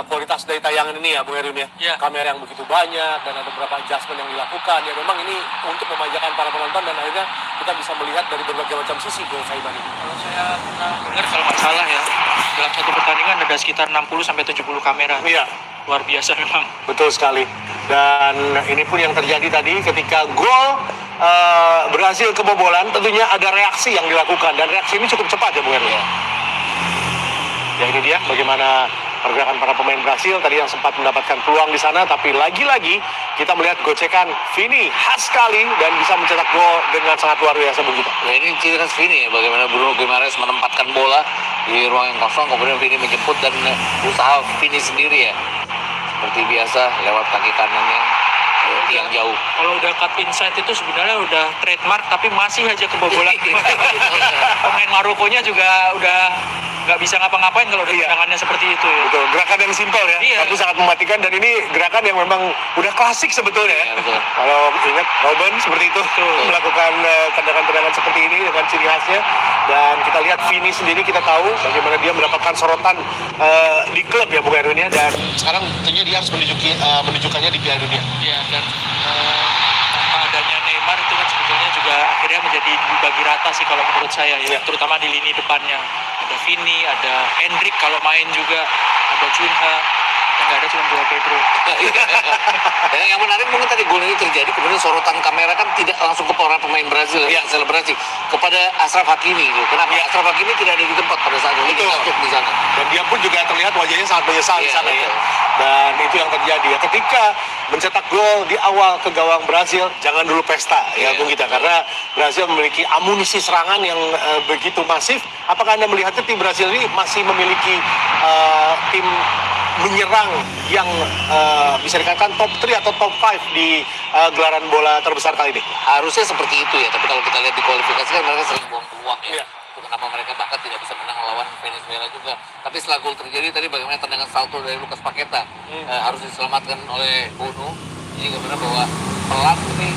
kualitas dari tayangan ini ya, Bung Erwin ya. Kamera yang begitu banyak dan ada beberapa adjustment yang dilakukan. Ya memang ini untuk memanjakan para penonton dan akhirnya kita bisa melihat dari berbagai macam sisi gol Saiban ini. Kalau saya pernah dengar kalau nggak salah ya, dalam satu pertandingan ada sekitar 60-70 kamera. Iya. Luar biasa memang. Betul sekali. Dan ini pun yang terjadi tadi ketika gol berhasil kebobolan, tentunya ada reaksi yang dilakukan dan reaksi ini cukup cepat ya Bung Erwin. Ya ini dia bagaimana pergerakan para pemain Brasil tadi yang sempat mendapatkan peluang di sana, tapi lagi-lagi kita melihat gocekan Vini khas sekali dan bisa mencetak gol dengan sangat luar biasa begitu. Ya ini ciri khas Vini ya, bagaimana Bruno Guimaraes menempatkan bola di ruang yang kosong, kemudian Vini menjemput dan usaha Vini sendiri ya. Seperti biasa lewat kaki kanannya yang jauh. Kalau udah cut inside itu sebenarnya udah trademark tapi masih aja kebobolan. Pemain Marokonya juga udah nggak bisa ngapa-ngapain kalau udah tendangannya seperti itu ya. Betul, gerakan yang simpel ya, tapi sangat mematikan dan ini gerakan yang memang udah klasik sebetulnya ya. Kalau ingat Robben seperti itu melakukan tendangan-tendangan seperti ini dengan ciri khasnya dan kita lihat Vini sendiri kita tahu bagaimana dia mendapatkan sorotan di klub ya Bung Erwin ya, dan sekarang tentunya dia harus menunjukkannya di Piala Dunia. Iya, dan tanpa adanya Neymar itu kan sebetulnya juga akhirnya menjadi dibagi rata sih kalau menurut saya ya, terutama di lini depannya. Ada Vini, ada Hendrik kalau main juga, ada Junha, nggak ada cuma dua Pedro. Dan yang menarik mungkin tadi gol ini terjadi kemudian sorotan kamera kan tidak langsung ke para pemain Brazil yang selebrasi kepada Achraf Hakimi. Kenapa? Achraf Hakimi tidak ada di tempat pada saat itu masuk di sana. Dan dia pun juga terlihat wajahnya sangat menyesal di sana ya. Dan itu yang terjadi ya. Ketika mencetak gol di awal ke gawang Brazil, jangan dulu pesta ya Bung Gita, karena Brazil memiliki amunisi serangan yang begitu masif. Apakah Anda melihatnya tim Brazil ini masih memiliki tim menyerang yang bisa dikatakan top 3 atau top 5 di gelaran bola terbesar kali ini? Harusnya seperti itu ya, tapi kalau kita lihat di kualifikasi kan mereka sering buang peluang ya. Kenapa mereka bahkan tidak bisa menang melawan Venezuela juga. Tapi setelah gol terjadi tadi bagaimana tendangan salto dari Lucas Paqueta harus diselamatkan oleh Bono. Jadi bagaimana bahwa pelan ini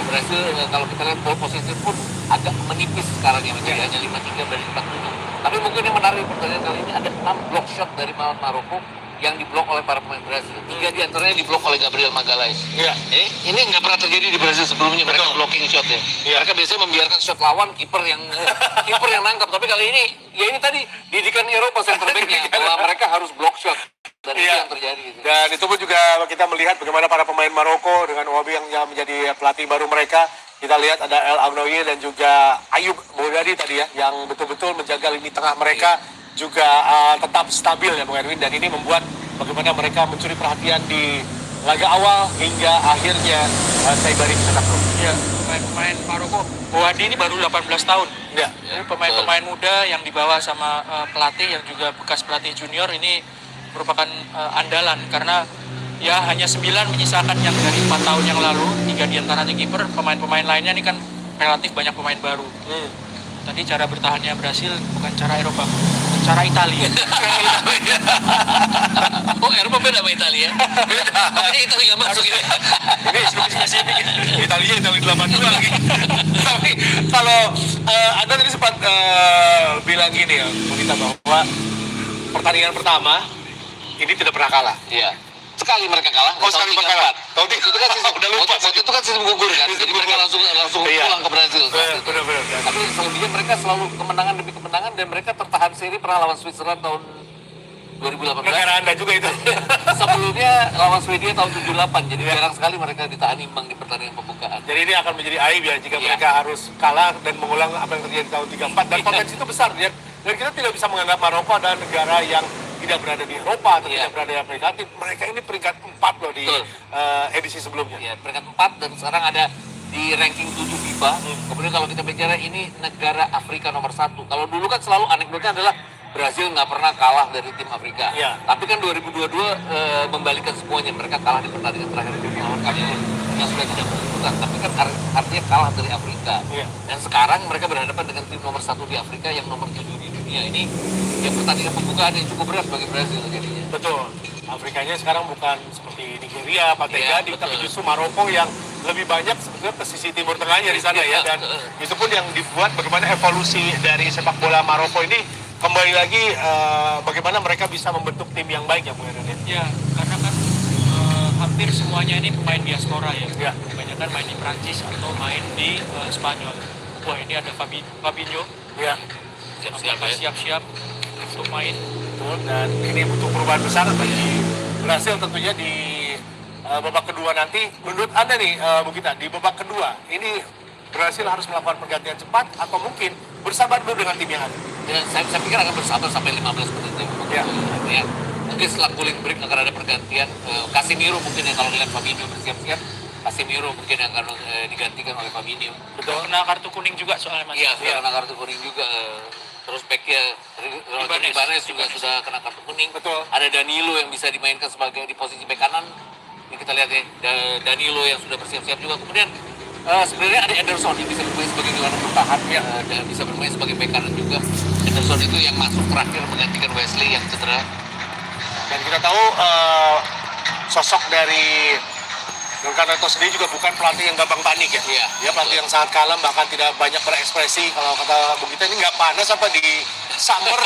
Brasil kalau kita lihat ball position pun agak menipis sekarang ya, menjadi hanya 5-3 dari 4-7. Tapi mungkin yang menarik pertandingan kali ini ada 6 block shot dari Maroko yang diblok oleh para pemain Brasil. 3 diantaranya diblok oleh Gabriel Magalhaes. Ini nggak pernah terjadi di Brasil sebelumnya, mereka blocking shot ya. Mereka biasanya membiarkan shot lawan, kiper yang nangkap. Tapi kali ini, ya ini tadi didikan Eropa center back-nya bahwa mereka harus block shot. Dan itu yang terjadi. Gitu. Dan itu pun juga kita melihat bagaimana para pemain Maroko dengan Wabi yang menjadi pelatih baru mereka. Kita lihat ada El Amnoui dan juga Ayub Boudadi tadi ya, yang betul-betul menjaga lini tengah mereka juga tetap stabil ya Bung Erwin, dan ini membuat bagaimana mereka mencuri perhatian di laga awal hingga akhirnya Saibari mencetak gol. Ya, pemain Maroko, Boadi ini baru 18 tahun. Ya. Pemain-pemain muda yang dibawa sama pelatih yang juga bekas pelatih junior ini merupakan andalan karena ya hanya 9 menyisakan yang dari 4 tahun yang lalu, 3 diantaranya kiper, pemain-pemain lainnya ini kan relatif banyak pemain baru. Tadi cara bertahannya Brasil bukan cara Eropa, cara Italia. Oh, Eropa beda sama Italia. Makanya Italia nggak masuk ini. Ini spesifik. Italia 82 lagi. Tapi kalau Anda tadi sempat bilang gini ya, kita bahwa pertandingan pertama ini tidak pernah kalah. Iya. Sekali mereka kalah. Sekali mereka kalah. Tahun itu kan sistem udah lupa. Waktu itu kan sistem gugur kan. Jadi mereka langsung pulang ke Brasil. Benar-benar. Tapi selebihnya mereka selalu kemenangan demi kemenangan dan mereka tertahan seri pernah lawan Switzerland tahun 2018. Negara Anda juga itu. Sebelumnya lawan Swedia tahun 78, jadi jarang sekali mereka ditahan imbang di pertandingan pembukaan. Jadi ini akan menjadi aib ya jika Iya. mereka harus kalah dan mengulang apa yang terjadi tahun 34, dan potensi itu besar ya. Dan kita tidak bisa menganggap Maroko adalah negara yang tidak berada di Eropa atau Iya. tidak berada di Afrika. Mereka ini peringkat 4 loh di Betul. edisi sebelumnya. Ya, peringkat 4 dan sekarang ada di ranking 7 FIBA. Kemudian kalau kita bicara ini negara Afrika nomor 1. Kalau dulu kan selalu anekdotnya adalah Brazil nggak pernah kalah dari tim Afrika. Iya. Tapi kan 2022 membalikan semuanya. Mereka kalah di pertandingan terakhir di lawan Kamerun yang sudah tidak menentukan. Tapi kan artinya kalah dari Afrika. Iya. Dan sekarang mereka berhadapan dengan tim nomor 1 di Afrika yang nomor 7 di dunia. Ini ya pertandingan pembukaan yang cukup berat bagi Brazil jadinya. Betul. Afrikanya sekarang bukan seperti Nigeria, Pantai Iya, Gading, betul. tapi justru Maroko yang lebih banyak sebetulnya pesisir timur tengahnya di sana ya. Iya, Dan itu pun yang dibuat bagaimana evolusi dari sepak bola Maroko ini kembali lagi bagaimana mereka bisa membentuk tim yang baik ya Bu Herudin. Ya, karena kan hampir semuanya ini pemain diaspora ya. Ya. Kebanyakan main di Prancis atau main di Spanyol. Wah, ini ada Fabinho, Ya. siap-siap untuk main. Betul, dan ini butuh perubahan besar bagi Brasil tentunya di babak kedua nanti. Menurut Anda nih, Bu Gita, di babak kedua ini Brasil harus melakukan pergantian cepat atau mungkin bersabar dulu dengan tim yang ada? Ya, saya pikir akan bersabar sampai 15 menit. Ya. Artinya mungkin setelah cooling break akan ada pergantian. Casemiro mungkin ya, kalau lihat Fabinho bersiap-siap, Casemiro mungkin yang akan digantikan oleh Fabinho. Betul. Kena kartu kuning juga soalnya Mas. Iya, sudah kena kartu kuning juga. Terus backnya Ibanez juga sudah kena kartu kuning. Betul. Ada Danilo yang bisa dimainkan sebagai di posisi bek kanan. Ini kita lihat ya, Danilo yang sudah bersiap-siap juga. Kemudian sebenarnya ada Ederson yang bisa bermain sebagai gelandang bertahan ya, dan bisa bermain sebagai bek kanan juga. Ederson itu yang masuk terakhir menggantikan Wesley yang cedera. Dan kita tahu sosok dari Carleto sendiri juga bukan pelatih yang gampang panik ya. Iya. Dia pelatih yang sangat kalem, bahkan tidak banyak berekspresi. Kalau kata Bu Gita ini nggak panas apa di summer,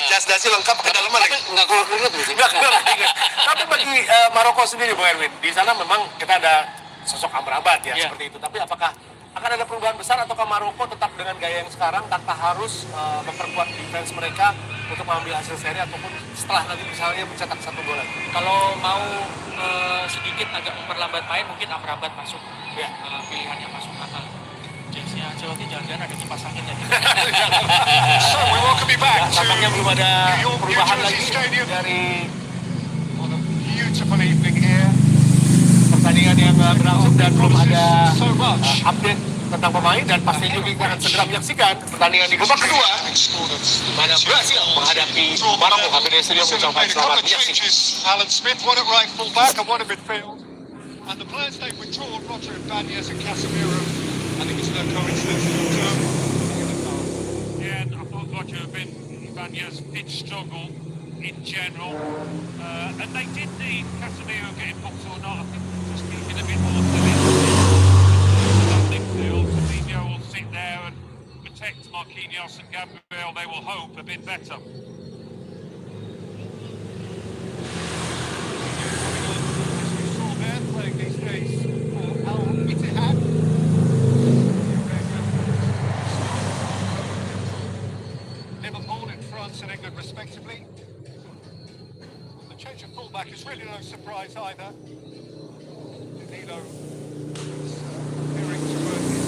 jas-jasnya lengkap ke dalaman. Tapi nggak keluar keringat tuh sih. Tapi bagi Maroko sendiri, Bu Erwin, di sana memang kita ada sosok Amrabat ya, Iya. seperti itu. Tapi apakah akan ada perubahan besar ataukah Maroko tetap dengan gaya yang sekarang tanpa harus memperkuat defense mereka untuk mengambil hasil seri ataupun setelah nanti misalnya mencetak 1 gol lagi? Kalau mau sedikit agak memperlambat main, mungkin Amrabat masuk. Ya. Pilihan yang masuk akal. Jersey Ancelotti jangan-jangan ada kipas angin ya. So we welcome you back to Tampaknya belum ada New perubahan Jersey lagi Stadium. dari What a beautiful evening here. pertandingan yang berlangsung dan belum ada So much. update tentang pemain, dan pasti juga kita akan segera menyaksikan pertandingan di babak kedua di mana Brasil menghadapi Maroko. Kami dari studio Brazil mengucapkan made a selamat couple of menyaksikan. changes. Alan Smith, one at right full back and one at midfield. And the players they've withdrawn, Roger Ibanez and Casemiro. I think it's no coincidence that Yeah, I thought Roger Ibanez did struggle in general, and they did need Casemiro getting booked or not. I think just needed a bit more to it. I don't think Firmino will sit there and protect Marquinhos and Gabriel. They will hope a bit better. saw there playing these days for Al Ittihad. Liverpool in France and England respectively. The change of fullback is really no surprise either. Danilo is appearing to earn his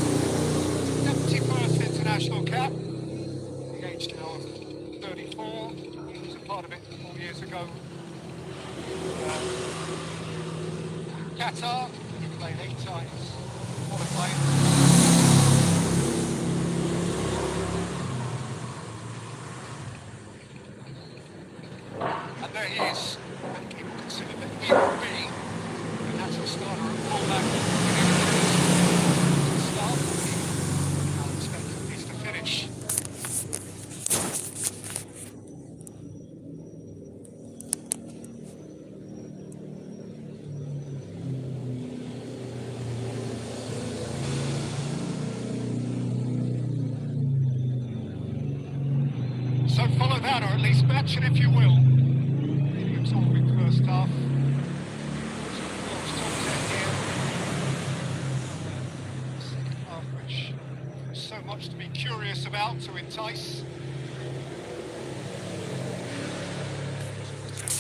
71st international cap. The age now of 34. He was a part of it 4 years ago. Qatar, he played 8 times, qualified. And there he is. And people consider that he will be the natural starter at fullback. Start. I'll expect at least to finish. So follow that, or at least match it if you will. Really absorbing first half. Top 10 here. Second half, which there's so much to be curious about, to entice.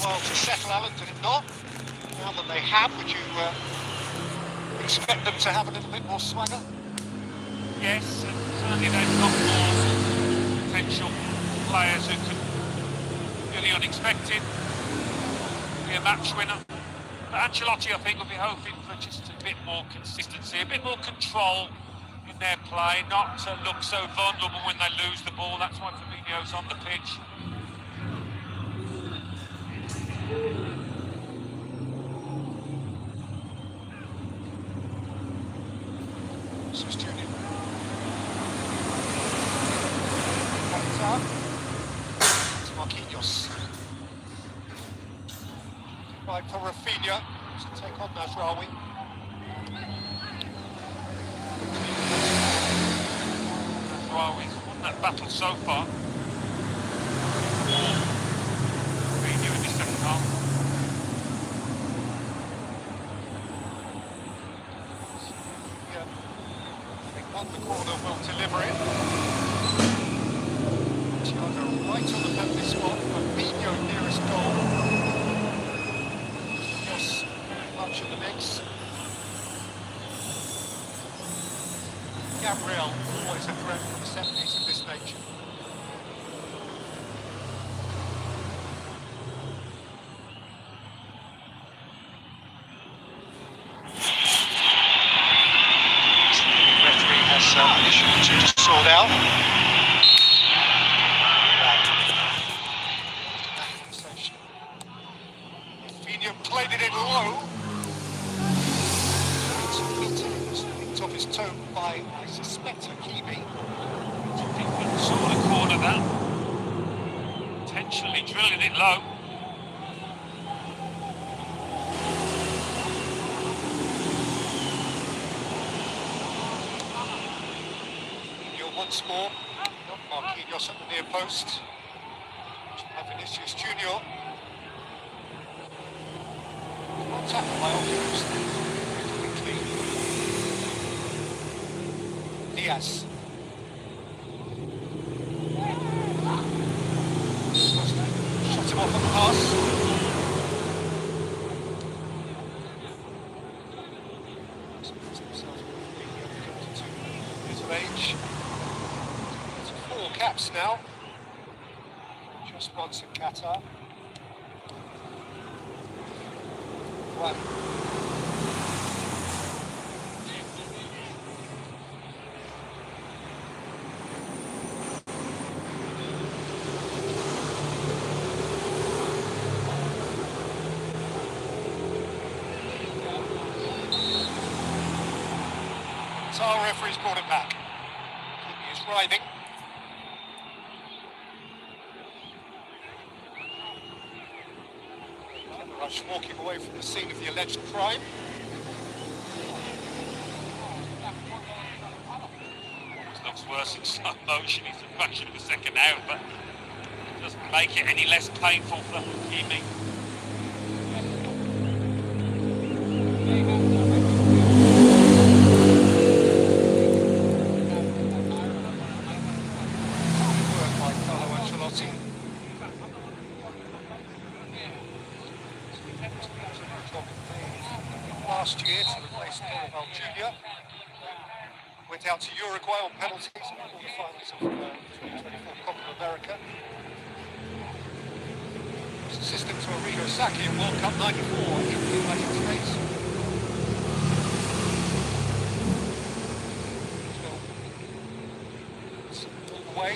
while to settle, Alan, did it not? Now that they have, would you expect them to have a little bit more swagger? Yes, and certainly they've got more potential players who could do the unexpected, be a match winner. But Ancelotti, I think, will be hoping for just a bit more consistency, a bit more control in their play, not to look so vulnerable when they lose the ball. That's why Firmino's on the pitch. This is Junior. It's Marquinhos. Right for Rafinha to take on Nasraoui. Nasraoui's won that battle so far. Rafinha in the second half. Yeah. I think on the corner will deliver it. Thiago right on the penalty spot. Rafinha nearest goal. Yes, very much in the mix. Gabriel, always a threat from the set piece of this nature. Referee has an issue to sort out. Rafinha played it in low. It's off his toe by, I suspect, Hakimi. I think he saw the corner there. Intentionally drilling it low. Once more, Marquinhos at the near post. Vinicius Junior. Well tackled by Oculus. Quickly. Diaz. Shot him off at the pass. Years of age. Four caps now. Just once in Qatar. One. So our referee's brought it back. He is writhing. Rush walking away from the scene of the alleged crime. It looks worse in slow motion. He's a fraction of a second out, but it doesn't make it any less painful for Hakimi. Work by Carlo Ancelotti. Last year to replace Piala Junior. Went out to Uruguay on penalties in the quarterfinals of the 2024 Copa America. Was assistant to Arrigo Sacchi in World Cup '94 in the United States. All the way.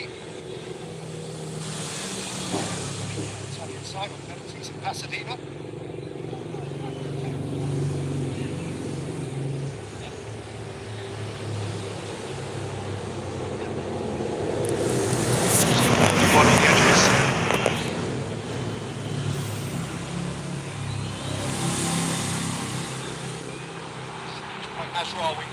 Italian side on penalties in Pasadena. One on the edges. Nasraoui.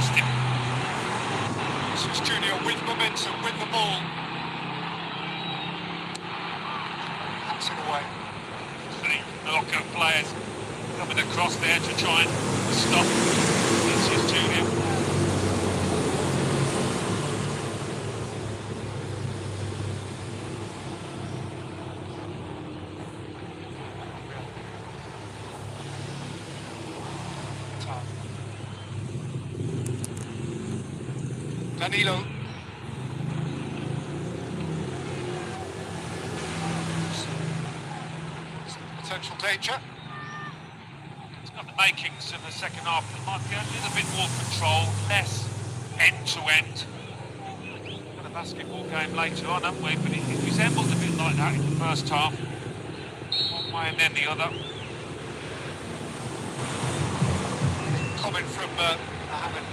past him. This is Junior with momentum, with the ball. Hacks it away. The Morocco players coming across there to try and stop. This is Junior. Danilo. Potential danger. It's got the makings in the second half. It might be a little bit more control, less end-to-end. Got a basketball game later on, haven't we? But it resembled a bit like that in the first half. One way and then the other. Comment from Mohamed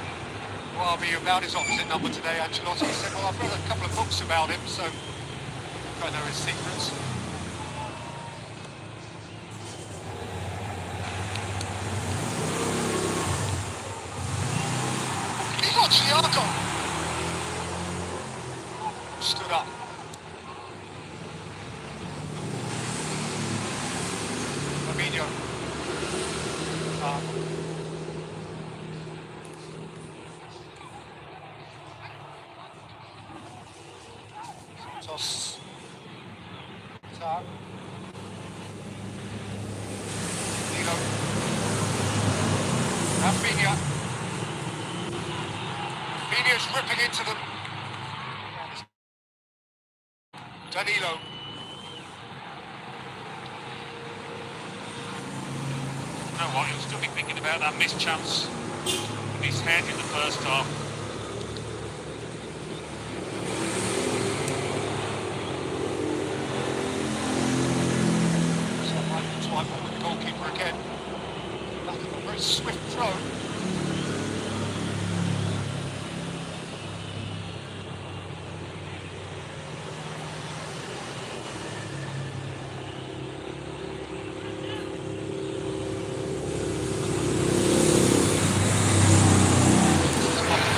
Wabi about his opposite number today, Ancelotti. He said, well, I've read a couple of books about him, so I know his secrets. He got Thiago. Stood up. Fabinho. Toss. Tap. Nilo. Rafinha. Rafinha's ripping into them. Danilo. You know what, he'll still be thinking about that missed chance with his head in the first half. With the goalkeeper again. Back of a very swift throw.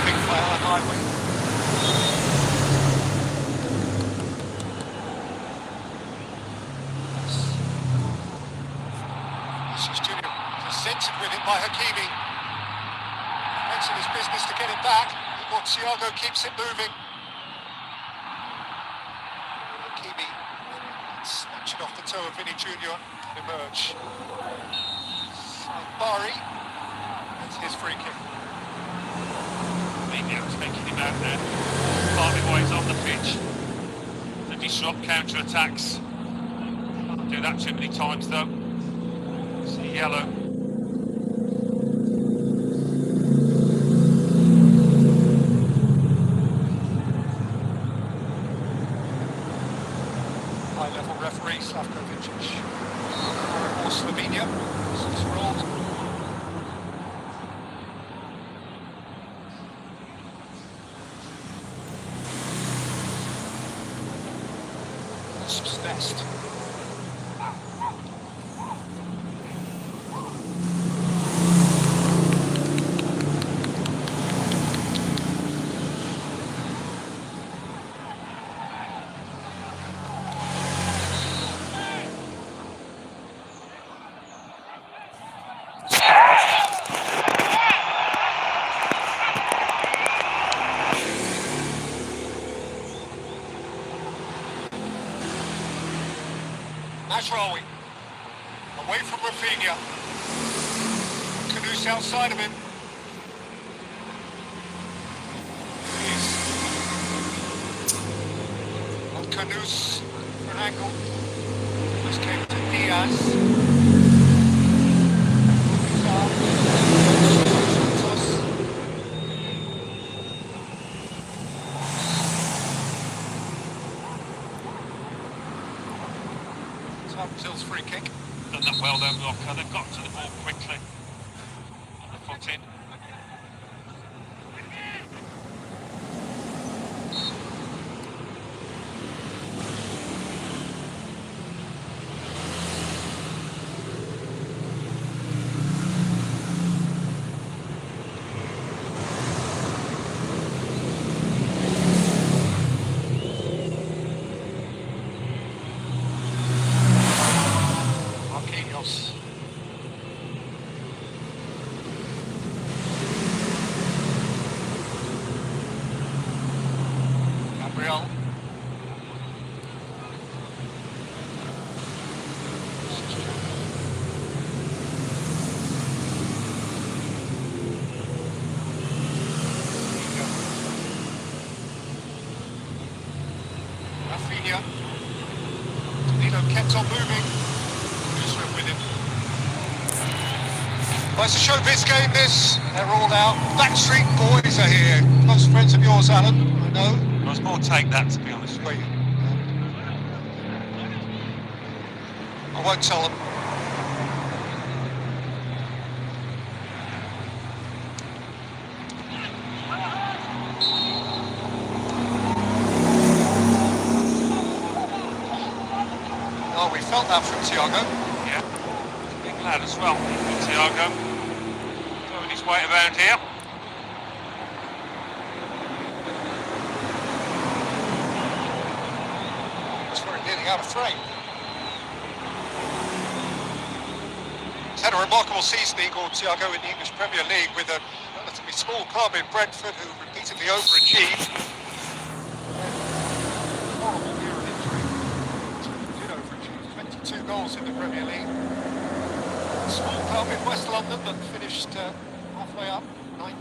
Big player, highway. Presented with it by Hakimi. Makes it his business to get it back. But Thiago keeps it moving. Hakimi snatch it off the toe of Vinny Junior and emerge. Bari. That's his free kick. Maybe taking him out there, partly while he's on the pitch to disrupt counter-attacks. Can't do that too many times though. See yellow. High-level referee Slavkovic. Or Slovenia. 6-year-old. Wasp's Nest. Mazraoui, away from Rafinha. Caduce outside of him. On Caduce for an angle. This came to Diaz. Brazil's free kick. Done that well though, Morocco. They've got to the ball quickly. On the foot in. Rafinha. Danilo kept on moving. Newsroom with him. Well, it's a showbiz game, this. They're all out. Backstreet Boys are here. Close friends of yours, Alan, I know. I was more take that, to be honest. Were you? I won't tell them. Oh, we felt that from Thiago. Yeah, big lad as well, Thiago. Throwing his weight around here. It's very nearly out of frame. He's had a remarkable season, Igor Thiago, in the English Premier League with a relatively small club in Brentford who repeatedly overachieved. Horrible year of injury. Did overachieve. 22 goals in the Premier League. Small club in West London that finished halfway up, ninth.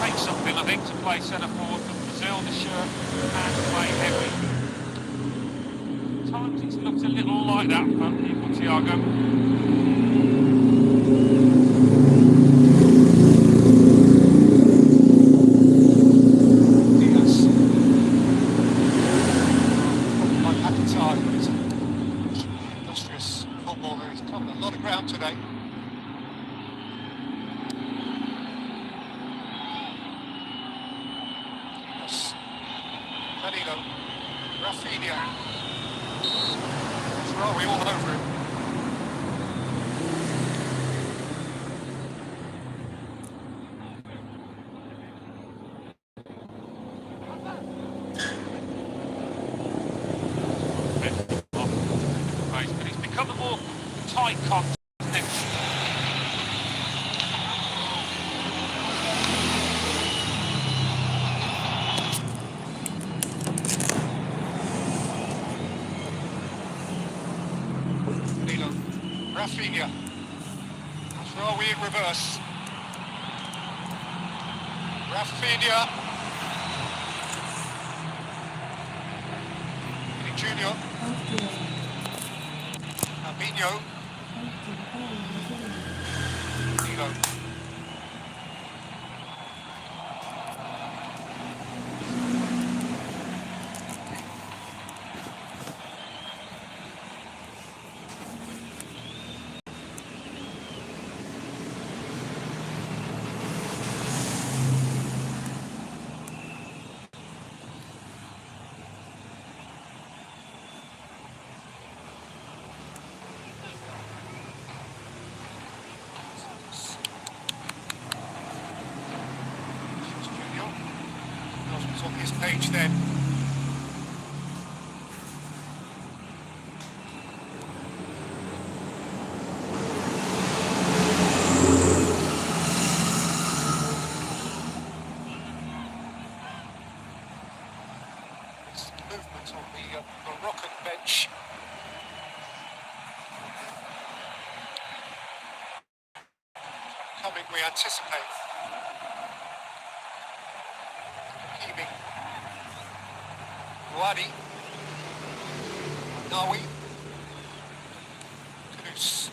Takes something, I think, to play centre forward for Brazil. The shirt and play heavy. At times it's looked a little like that for Thiago. Today. Yes. Danilo, Rafinha. Ferrari all over him. But he's become a more tight contact. Rafinha. Where are we in reverse? Rafinha. Junior. Fabinho. Danilo. On his page then. Movement on the Moroccan bench. Coming, we anticipate. Wadi, Nawi, Kudus.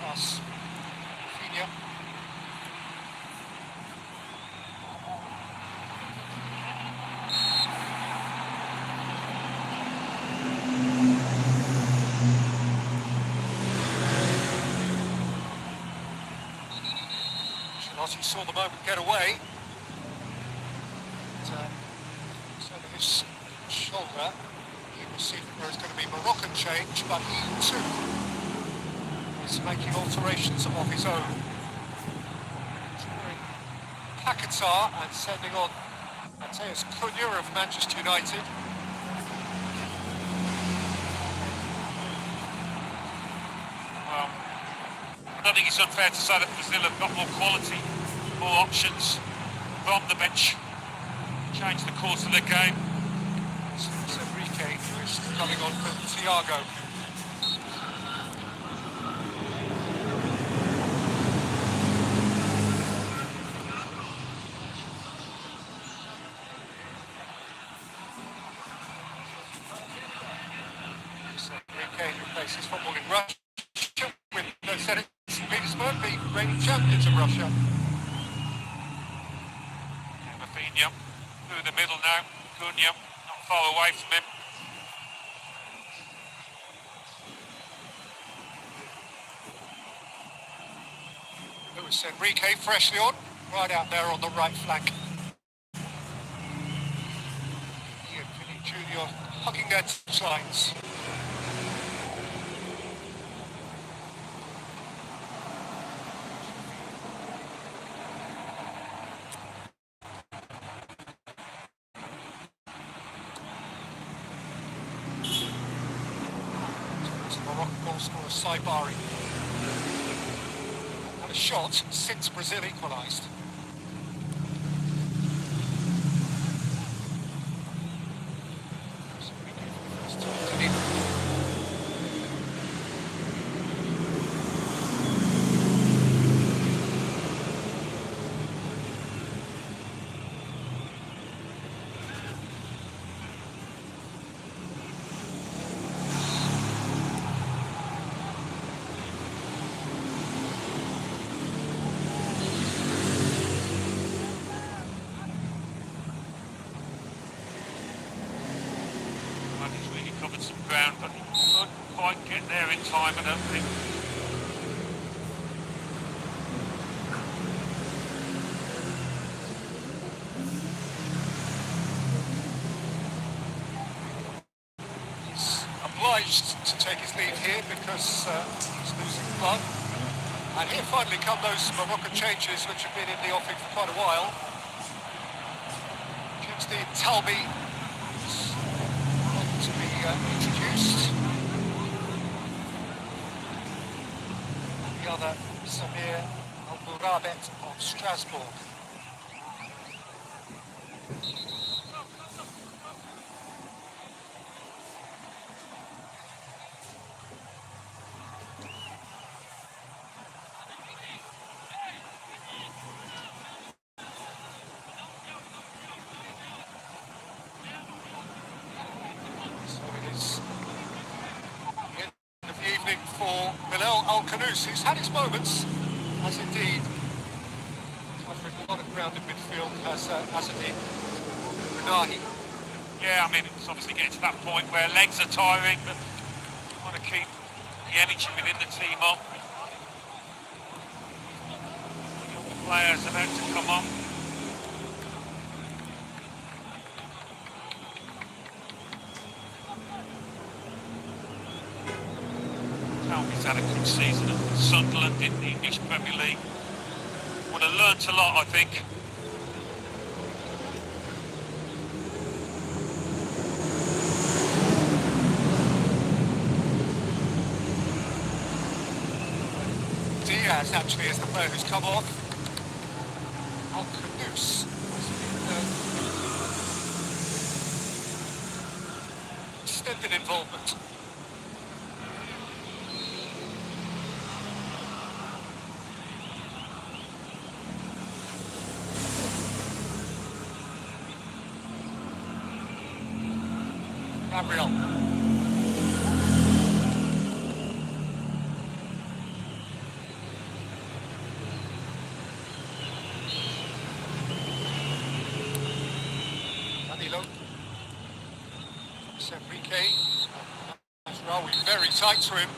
Pass, Rafinha. He saw the moment get away. So his shoulder, he will see that there is going to be Moroccan change, but he too is making alterations of his own. Paquetá and sending on Mateus Cunha of Manchester United. Well, I don't think it's unfair to say that Brazil have got more quality, more options from the bench. Change the course of the game. It's Enrique who is coming on for Thiago. It's Enrique who places football in Russia with Zenit St. Petersburg, the reigning champions of Russia. Rafinha through the middle now. Cunha not far away from him. Luis Enrique freshly on, right out there on the right flank. Ian Finney Jr. hugging their touchlines. Morocco goal scorer Saibari. Had a shot since Brazil equalised. He's really covered some ground, but he couldn't quite get there in time, I don't think. He's obliged to take his leave here because he's losing blood. And here finally come those Moroccan changes which have been in the offing for quite a while. Kingsley Talbi to be introduced. The other, Samir Al-Bourabet of Strasbourg. For Bilal Al-Khanous, who's had his moments, as indeed covering a lot of ground in midfield, as indeed Unahi. Yeah, I mean, it's obviously getting to that point where legs are tiring, but you want to keep the energy within the team up. The players about to come on. He's had a good season at Sunderland in the English Premier League. Would have learnt a lot, I think. Diaz actually is the player who's come off. Al-Khanous. Extended involvement. Gabriel. Danilo. It's Enrique. Raoul very tight to him.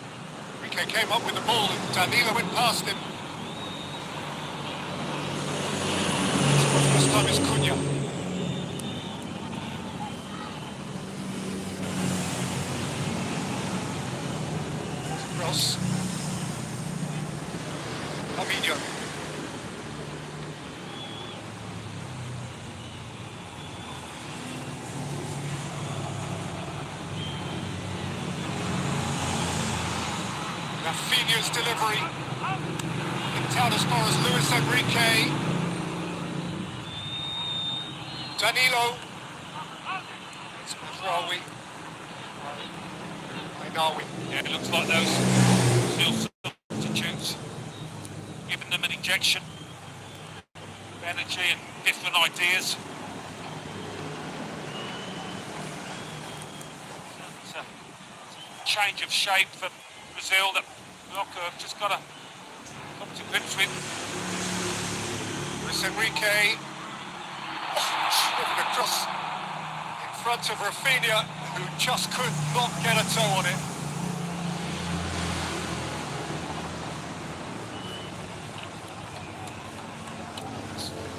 Enrique came up with the ball and Danilo went past him. This time is Cunha. Cross. Fabinho. Rafinha's delivery. In town as far as Luis Enrique. Danilo. It's Mazraoui. Yeah, it looks like those still substitutes, giving them an injection of energy and different ideas. It's a change of shape for Brazil that Morocco have just got to come to grips with. Luis Enrique slipping across in front of Rafinha, who just could not get a toe on it.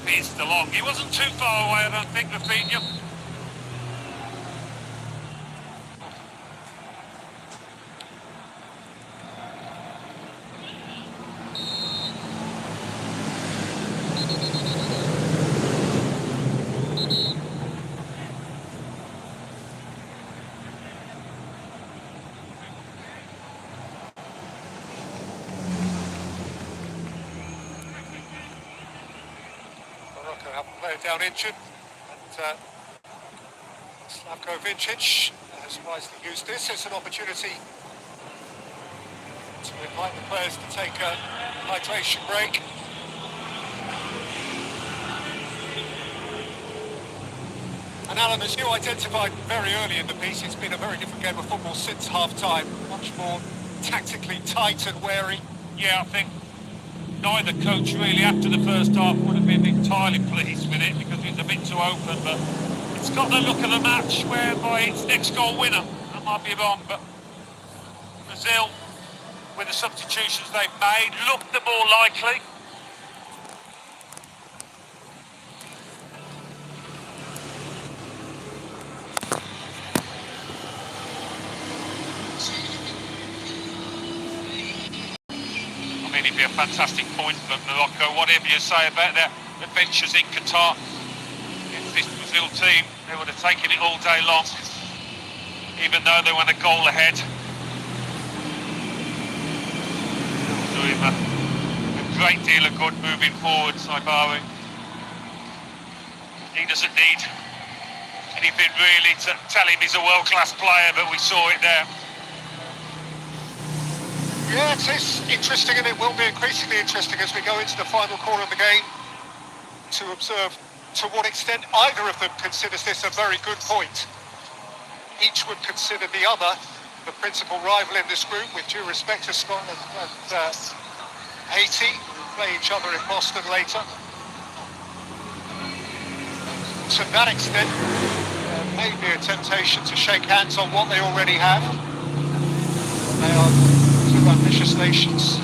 Fizzed along. He wasn't too far away, I don't think, Rafinha. Morocco have a player down injured, and Slavko Vincic has wisely used this as an opportunity to invite the players to take a hydration break. And Alan, as you identified very early in the piece, it's been a very different game of football since half-time. Much more tactically tight and wary. Yeah, I think neither coach really after the first half would have been entirely pleased with it because it was a bit too open, but it's got the look of the match whereby it's next goal winner. I might be wrong, but Brazil, with the substitutions they've made, looked the more likely. I mean, it'd be a fantastic point for Morocco. Whatever you say about their adventures in Qatar, against this Brazil team, they would have taken it all day long, even though they went a goal ahead. Doing a great deal of good moving forward, Saibari. He doesn't need anything really to tell him he's a world-class player, but we saw it there. Yeah, it is interesting, and it will be increasingly interesting as we go into the final quarter of the game to observe to what extent either of them considers this a very good point. Each would consider the other the principal rival in this group, with due respect to Scotland and Haiti, who play each other in Boston later. To that extent, there may be a temptation to shake hands on what they already have. They are two ambitious nations,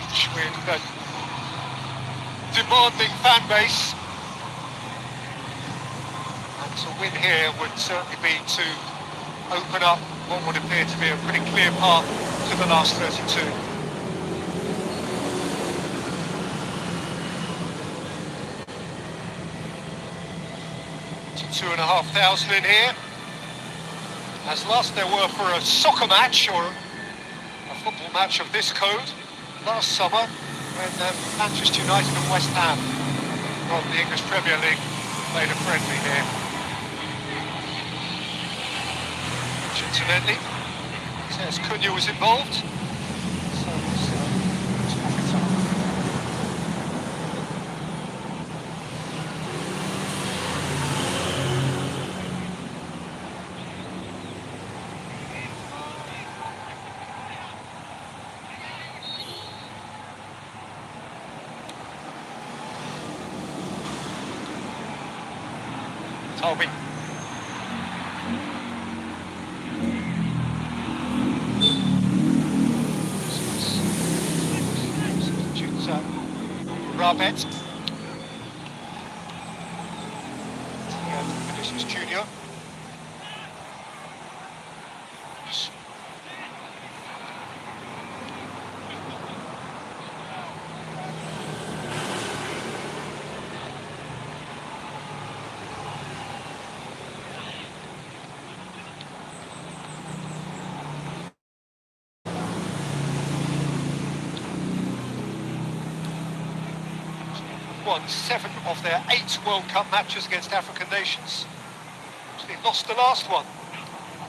each with a demanding fan base, and to win here would certainly be to open up what would appear to be a pretty clear path to the last 32. To 2,500 in here, as last there were for a soccer match or a football match of this code last summer when Manchester United and West Ham from the English Premier League played a friendly here. Which incidentally says Cunha was involved. So it's Toby. Substitutes Rabet. Vinicius Junior. Won 7 of their 8 World Cup matches against African nations. They lost the last one.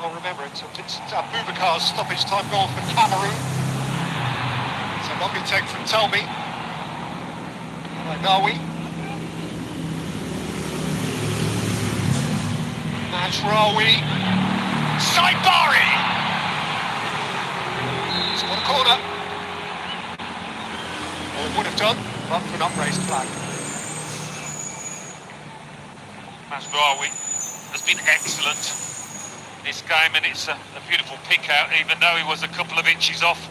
I'll remember it. So Vincent Aboubakar's stoppage time goal for Cameroon. So lovely take from Telby. Nawi. Majraoui. Saibari! It's got a corner. Or it would have done, but for an upraised flag. Masraoui has been excellent this game, and it's a beautiful pick out, even though he was a couple of inches off.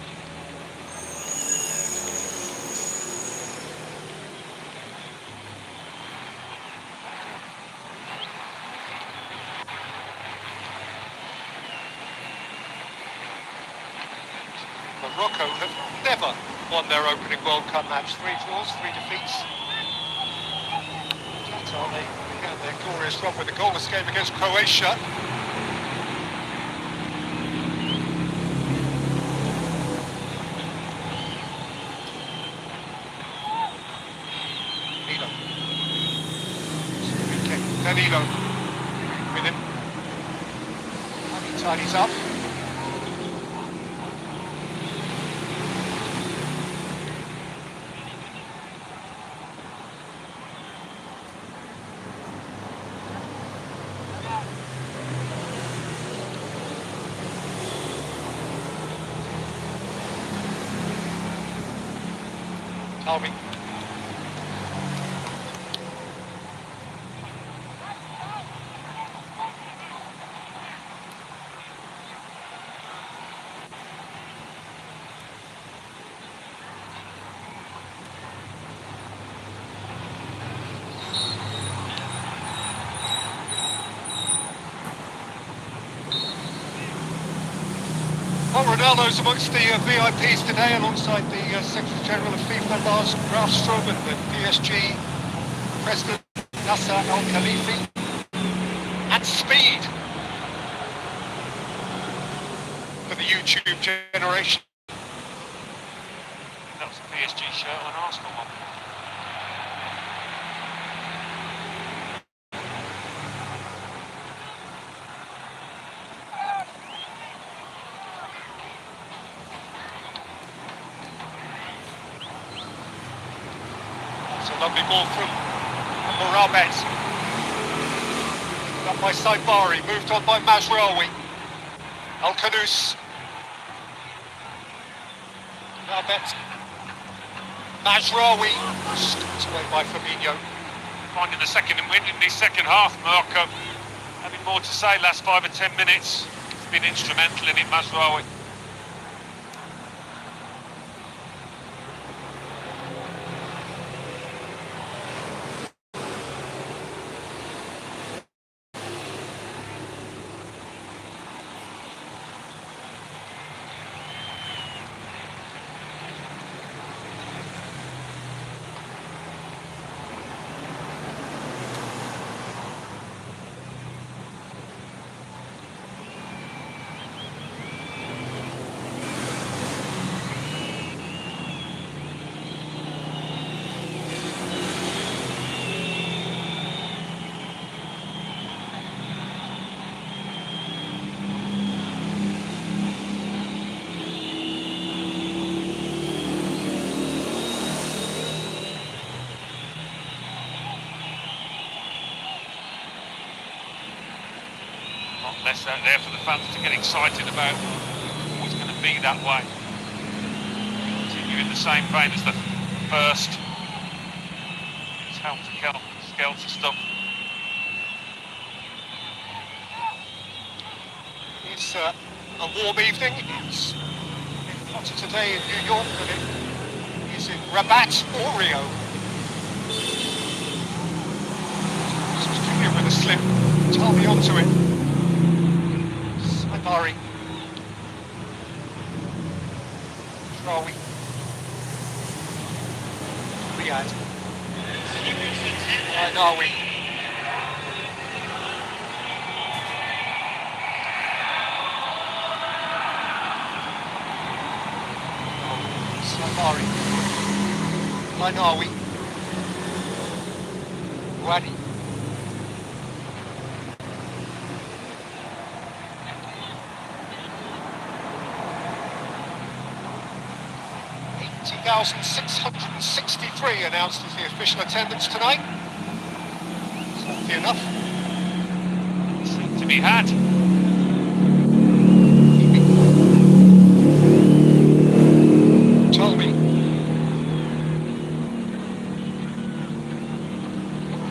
Morocco have never won their opening World Cup match. 3 draws, 3 defeats. Qatar, they began their glorious run with a goalless game against Croatia. Danilo with him. And he tidies up. Harvey. Well, Ronaldo's amongst the VIPs today alongside the Secretary General of FIFA, Lars Grafstrom, and the PSG President Nasser Al-Khalifi. And speed for the YouTube generation. That was a PSG shirt on Arsenal one. It's a lovely ball from Morabet. Up by Saibari, moved on by Majraoui. Al-Khanous. Morabet. Majraoui. Stopped away by Fabinho. Finding the second and winning the second half, Morocco. Having more to say last 5 or 10 minutes. It's been instrumental in it, Masraoui. Less out there for the fans to get excited about. Always going to be that way. Continue in the same vein as the first. It's helter-skelter stuff. It's a warm evening. It's hotter today in New York than it is in Rabat or Rio. This was Junior with a slip. Tarby onto it. Saibari. Trawi. Riyad. Nawi. Saibari. Nawi. Wadi. 1,663 announced as the official attendance tonight. It's healthy enough. Seemed to be had. Tolby.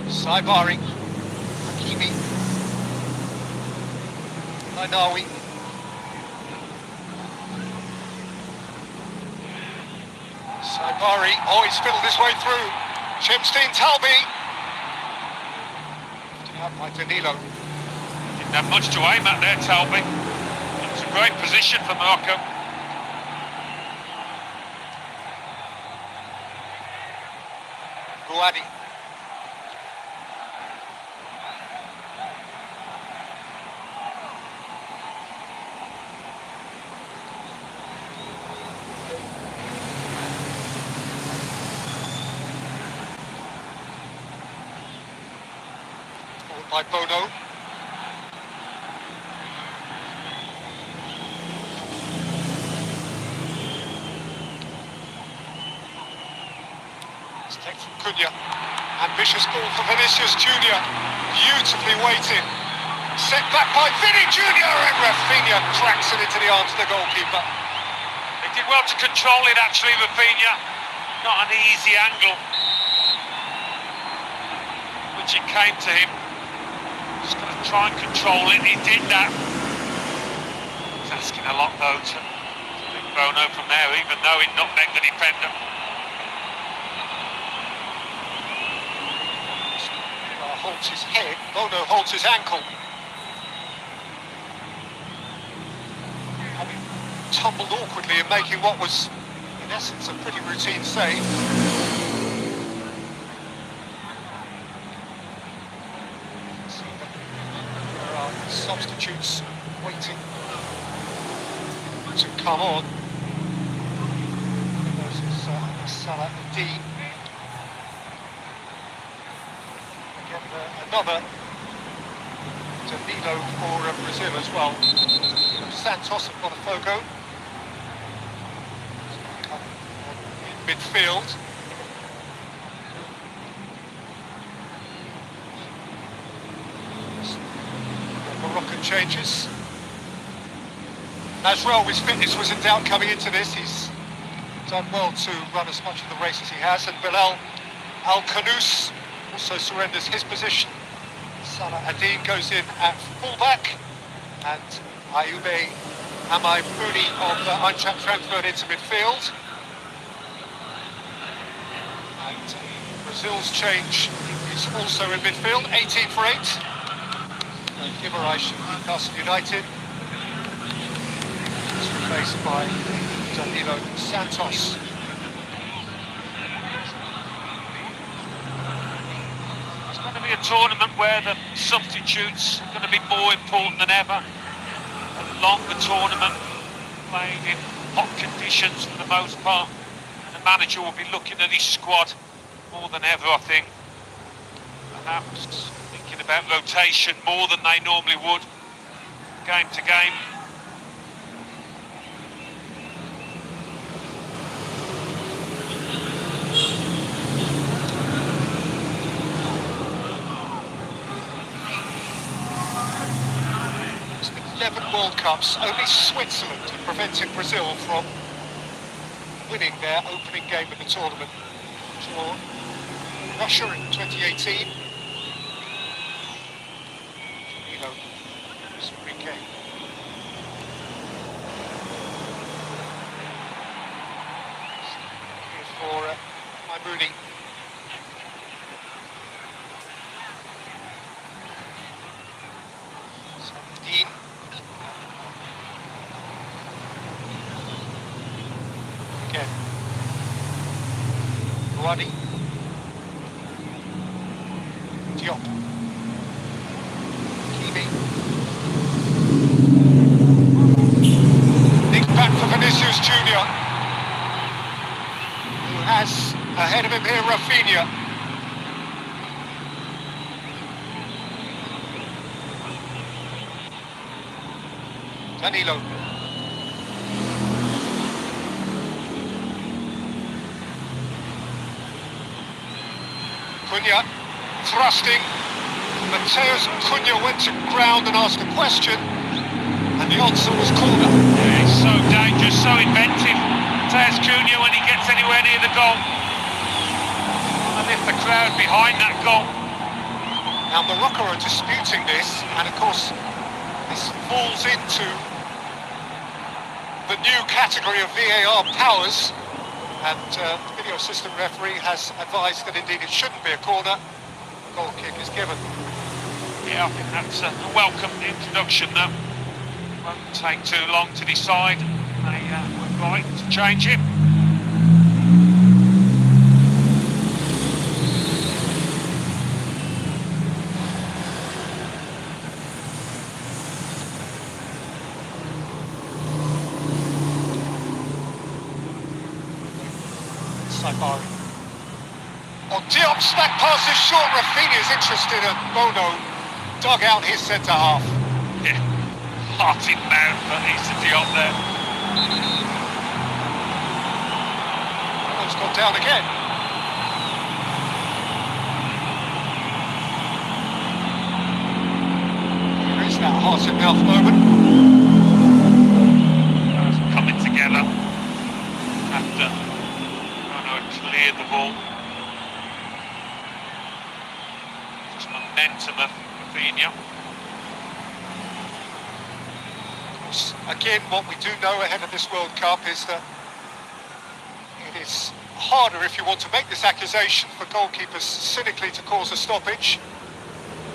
Saibari. Hakimi. Lainawi. Saibari. Oh, he's fiddled his way through. Chimstein Talbi. Out by Danilo. Didn't have much to aim at there, Talby. It's a great position for Morocco. Guadi. By Bono. It's taken from Cunha. Ambitious ball for Vinicius Junior. Beautifully weighted. Set back by Vinny Junior, and Rafinha tracks it into the arms of the goalkeeper. He did well to control it, actually, Rafinha. Not an easy angle, which it came to him. Just going to try and control it. He did that. He's asking a lot, though, to big Bono from there, even though he nutmegged the defender. Holds his head. Bono holds his ankle. Having tumbled awkwardly and making what was, in essence, a pretty routine save. Substitutes waiting to come on. This is Salah Dean. Again, another Danilo for Brazil as well. Santos and Botafogo. In midfield. Moroccan changes. Nasrel, his fitness was in doubt coming into this. He's done well to run as much of the race as he has. And Bilal Al-Khanous also surrenders his position. Salah Adin goes in at fullback. And Ayoube Amai-Bouni of Eintracht transferred into midfield. And Brazil's change is also in midfield, 18 for 8. Guimaraes, Newcastle United, is replaced by Danilo Santos. It's going to be a tournament where the substitutes are going to be more important than ever. A longer tournament, played in hot conditions for the most part. And the manager will be looking at his squad more than ever, I think. Perhaps about rotation more than they normally would, game to game. It's been 11 World Cups, only Switzerland have prevented Brazil from winning their opening game of the tournament. For Russia in 2018. For Rooney. Dean. Again. Guadi. Diop. Kimi. Nick back for Vinicius Junior. Has ahead of him here Rafinha. Danilo. Cunha thrusting. Mateus Cunha went to ground and asked a question, and the answer was corner. Yeah, he's so dangerous, so inventive. Mateus Cunha when he gets anywhere near the goal. And if the crowd behind that goal. Now Morocco are disputing this, and of course this falls into the new category of VAR powers, and the video assistant referee has advised that indeed it shouldn't be a corner. Goal kick is given. Yeah, I think that's a welcome introduction though. Won't take too long to decide. They were right to change it. Saibari. On Diop's back pass is short. Rafinha is interested, and Bono dug out his centre half. Yeah, heart in mouth, but he's to Diop there. Bono's gone down again. There is that heart in mouth moment. Coming together after Bono had cleared the ball. Just momentum of Rafinha. Again, what we do know ahead of this World Cup is that it is harder, if you want to make this accusation, for goalkeepers cynically to cause a stoppage,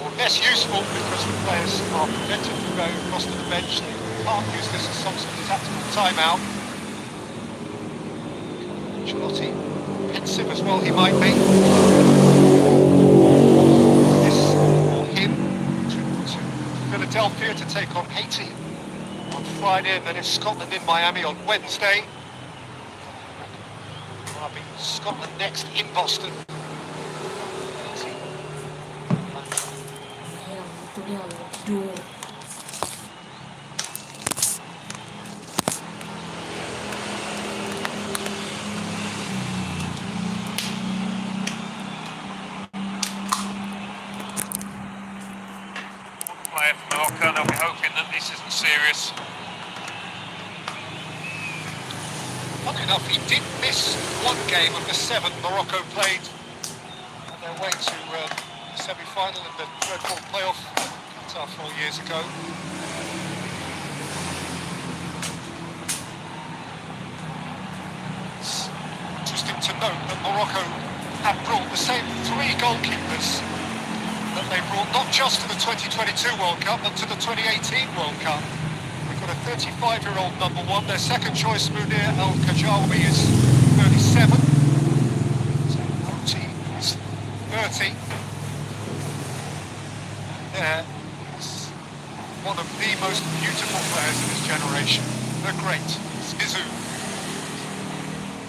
or less useful because the players are prevented from going across to the bench. They can't use this as some sort of tactical timeout. Ancelotti, pensive as well he might be. This for him to Philadelphia to take on Haiti on Friday, and then it's Scotland in Miami on Wednesday. I'll be Scotland next in Boston. Player from Morocco, they'll be hoping that this isn't serious. Funnily enough, he did miss one game of the 7 Morocco played on their way to the semi-final in the dreadful playoff Qatar 4 years ago. It's interesting to note that Morocco have brought the same 3 goalkeepers that they brought not just to the 2022 World Cup, but to the 2018 World Cup. We've got a 35-year-old number 1. Their second choice, Munir Al-Kajawi, is 37. So Oti is 30. There is one of the most beautiful players in this generation. The great Zizou.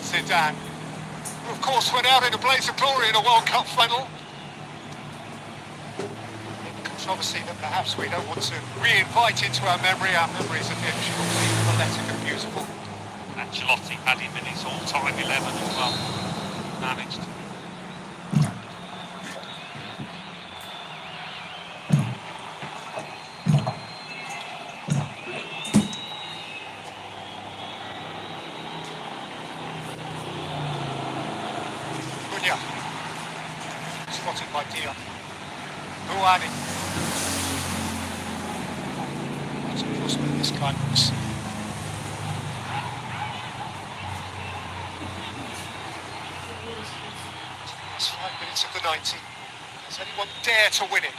Zidane, who of course went out in a blaze of glory in a World Cup final. Controversy that perhaps we don't want to re-invite into our memory. Our memories of him should all be pathetic and beautiful. Ancelotti had him in his all-time 11 as well. Managed. Cunha. Spotted by Diop. Rouhani. That's a prospect this guy looks. It's 5 minutes of the 90. Does anyone dare to win it?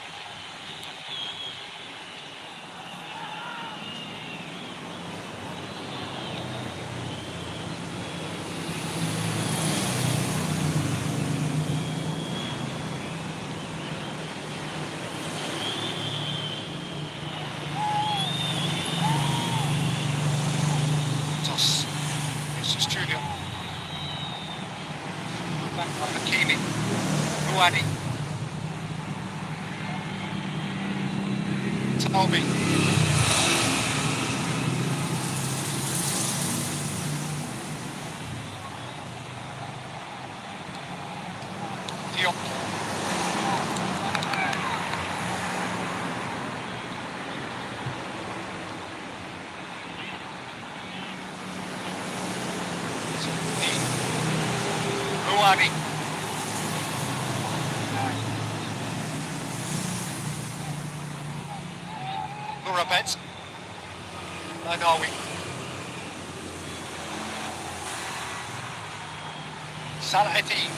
It's Junior. Back by Hakimi. Rouhani. Talbi. Diop. Murabet. Lanawi. Salahati.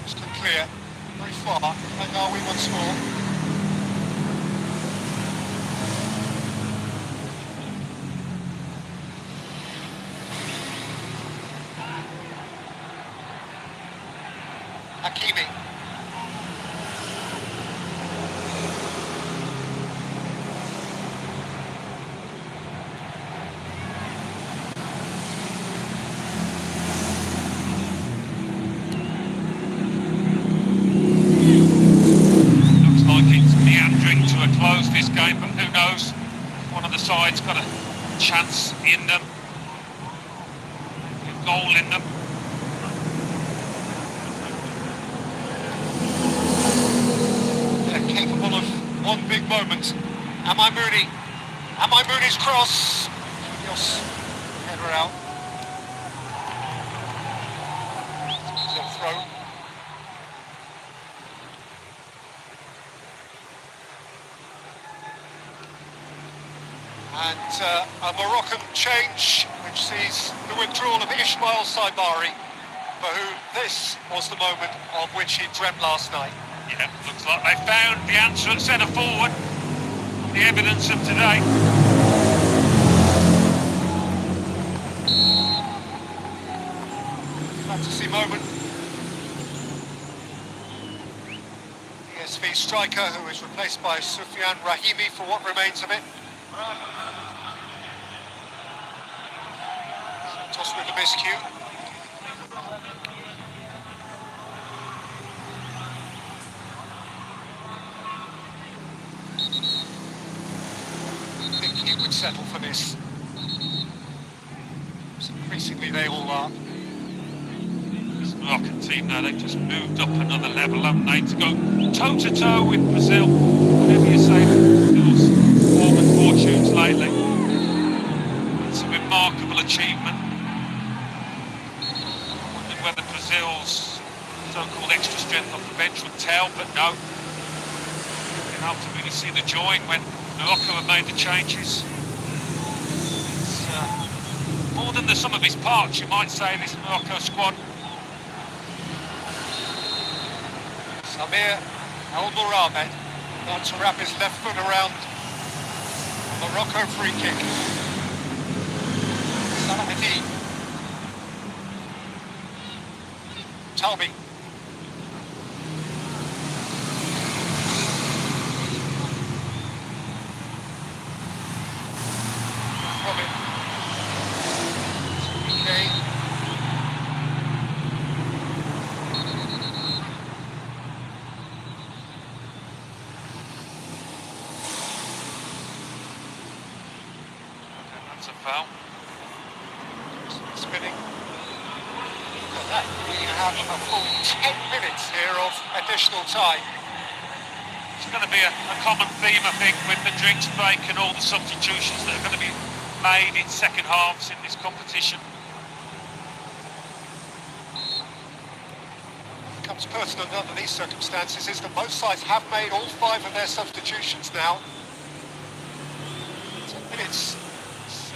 Just clear. Very far. Lanawi once more. Hakimi. Looks like it's meandering to a close, this game, but who knows? One of the sides got a chance in them, a goal in them. They're capable of one big moment. Am I Mooney? Am I Mooney's cross? Yes. Header out. It's a throw. And a Moroccan change, which sees the withdrawal of Ismail Saibari, for whom this was the moment of which he dreamt last night. Yeah, looks like they found the answer at centre forward. The evidence of today. Fantasy moment. PSV striker who is replaced by Soufiane Rahimi for what remains of it. Toss with the miscue. I think he would settle for this. So increasingly they all are. This Moroccan team now, they've just moved up another level, haven't they, to go toe-to-toe with Brazil. Whatever you say, Brazil's form and fortunes lately. It's a remarkable achievement. I wondered whether Brazil's so-called extra strength off the bench would tell, but no. You can have to really see the joy when Morocco have made the changes. It's more than the sum of its parts, you might say, this Morocco squad. Samir El-Mouramed about to wrap his left foot around Morocco free kick. Salahati. Talbi. Robin. Okay. That's a foul. Spinning. Look at that. We have a full 10 minutes here of additional time. It's going to be a common theme, I think, with the drinks break and all the substitutions that are going to be made in second halves in this competition. Becomes pertinent under these circumstances is that both sides have made all 5 of their substitutions now. 10 minutes. It's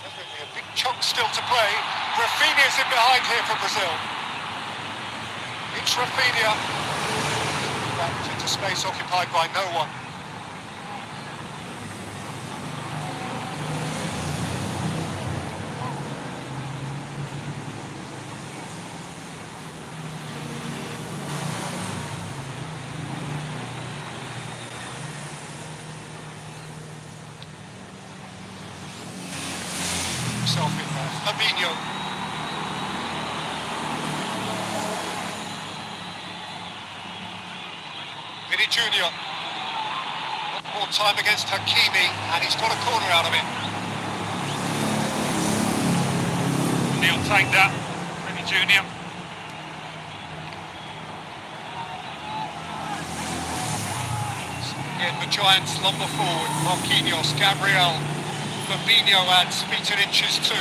definitely a big chunk still to play. Rafinha's in behind here for Brazil. It's Rafinha. Back into space occupied by no one. Himself in there. Fabinho. Vinny Jr. One more time against Hakimi, and he's got a corner out of it. He'll take that, Vinny Jr. Again, the Giants lumber forward. Marquinhos, Gabriel, Fabinho adds feet and inches too.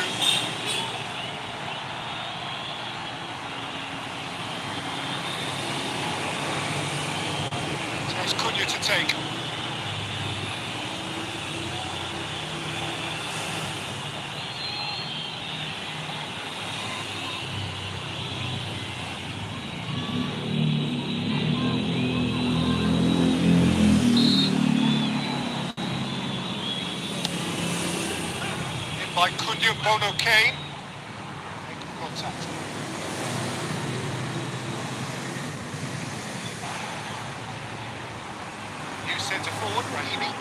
There's Cunha to take. In by Cunha, Bono Kane. Making contact. New centre forward, Rahimi.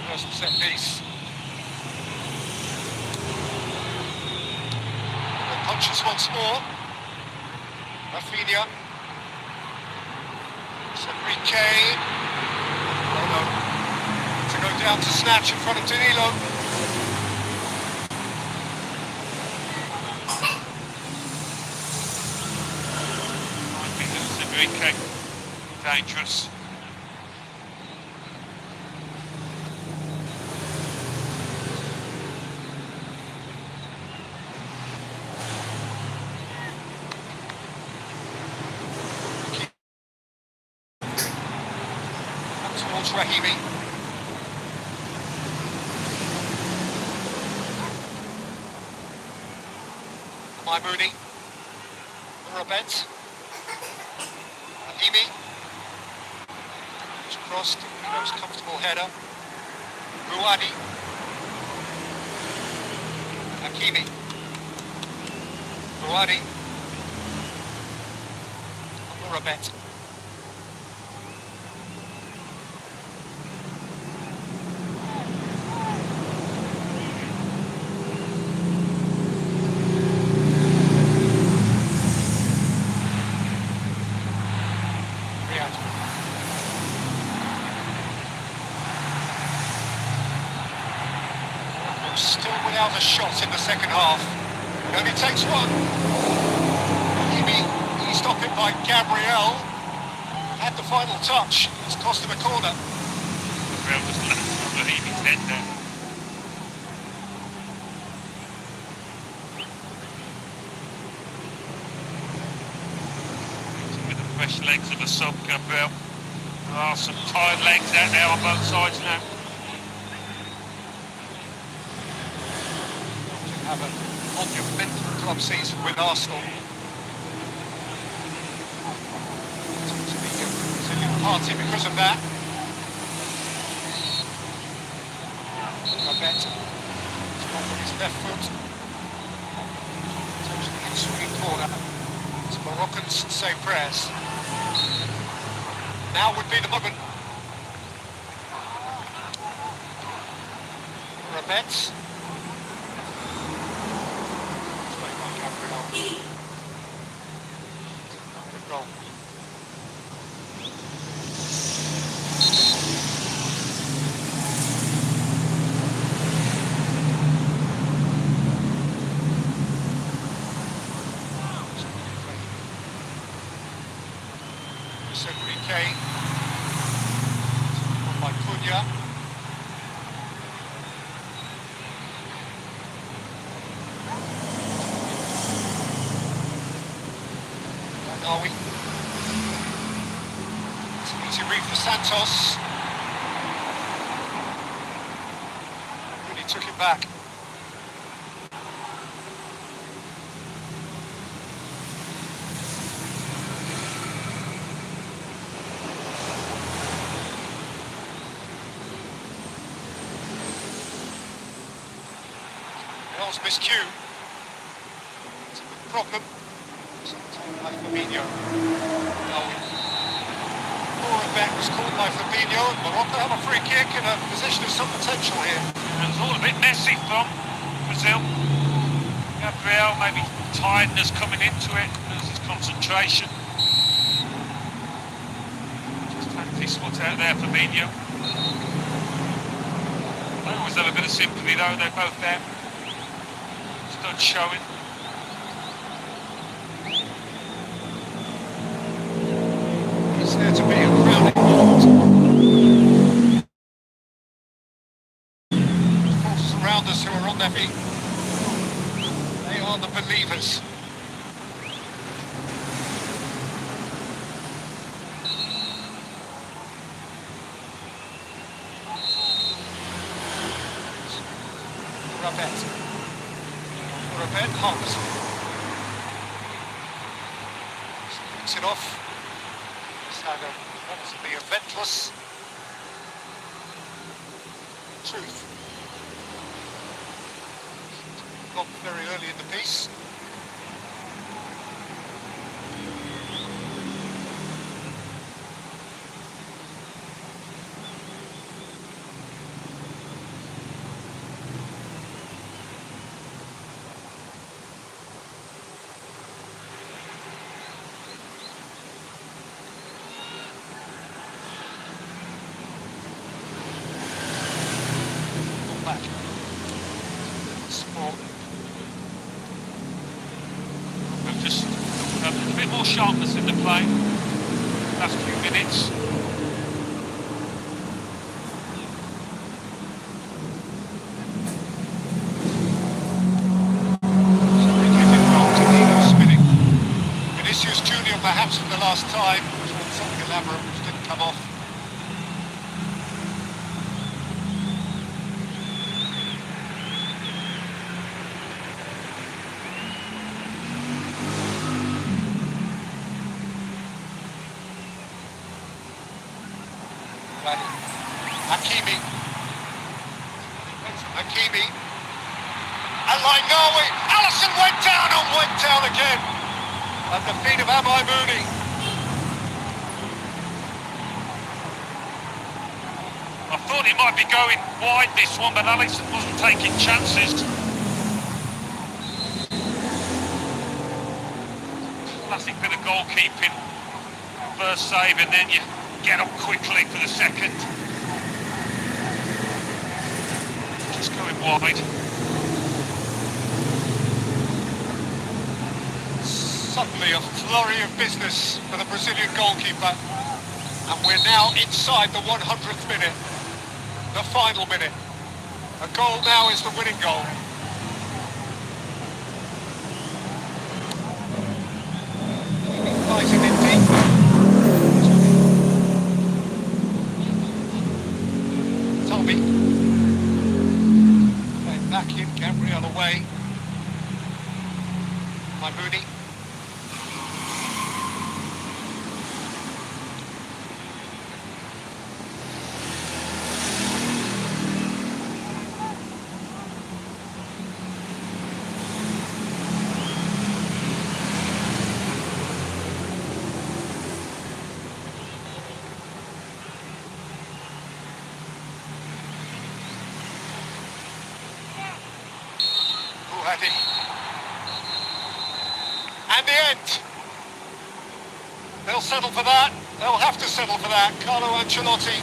First set piece. The punches once more. Rafinha. Enrique. Bono to go down to snatch in front of Danilo. I think that's Enrique. Dangerous. Towards Rahimi. Mooney. Robert. Rahimi. It's crossed. Most comfortable header. Ruadi. Hakimi. Ruadi. Robert. Still without a shot in the second half. It only takes one. Maybe eased off it by Gabriel. Had the final touch. It's cost him a corner. Well, just left Rahimi's head there. With the fresh legs of the sub, Gabriel. There are some tired legs out there on both sides now. Have a monumental club season with Arsenal. To be a Brazilian party because of that. Robert. It's with his left foot. Touch the in-swinging corner. It's Moroccans say prayers. Now would be the moment. Robert. Goal. Enrique. On by Cunha. Are we? It's an easy read for Santos. Really took it back. Bell's miscue. It's a big problem. By Fabinho. Back was caught by Fabinho, and Morocco have a free kick and a position of some potential here. It was all a bit messy from Brazil. Gabriel, maybe tiredness coming into it, loses concentration. Just had this foot out there, Fabinho. I always have a bit of sympathy though, they're both there. Stud showing. Is there to be a crowd involved? Forces around us who are on their feet. They are the believers. goalkeepers. Rapet Holmes. Picks it off. It's had a relatively eventless truth. Not very early in the piece. Back. Small. Just a bit more sharpness in the play. Last few minutes. Spinning. Vinicius Junior perhaps for the last time. Something elaborate which didn't come off. Hakimi. And like Norway, Allison went down again. At the feet of Amai Mooney. I thought he might be going wide this one, but Alisson wasn't taking chances. Classic bit of goalkeeping. First save and then you get up quickly for the second. Just going wide. Suddenly a flurry of business for the Brazilian goalkeeper. And we're now inside the 100th minute. The final minute. A goal now is the winning goal. Flies it in deep. Tommy. Playing back in, Gabriel away. My Mooney. And the end. They'll settle for that. They'll have to settle for that. Carlo Ancelotti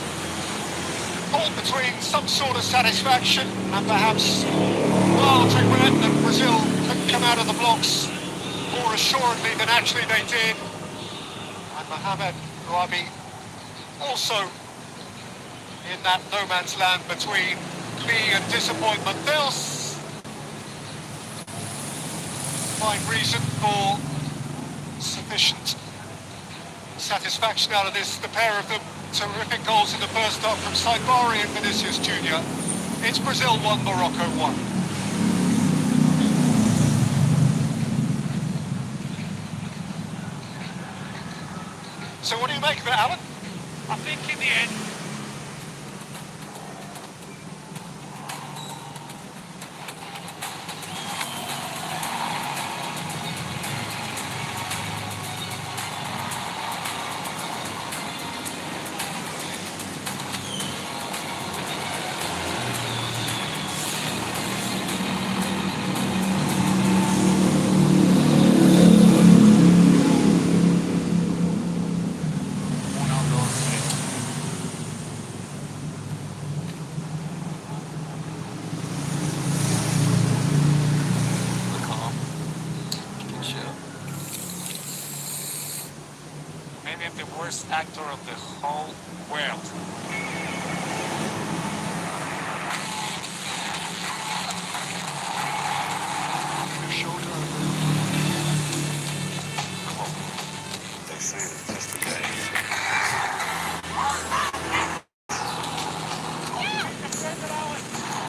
caught between some sort of satisfaction and perhaps wild regret that Brazil couldn't come out of the blocks more assuredly than actually they did. And Mohamed Rouabi also in that no man's land between glee and disappointment. They'll find reason for sufficient satisfaction out of this. The pair of them, terrific goals in the first half from Saibari and Vinicius Junior. It's Brazil 1, Morocco 1. So what do you make of it, Alan? I think in the end, Maybe I'm the worst actor of the whole world.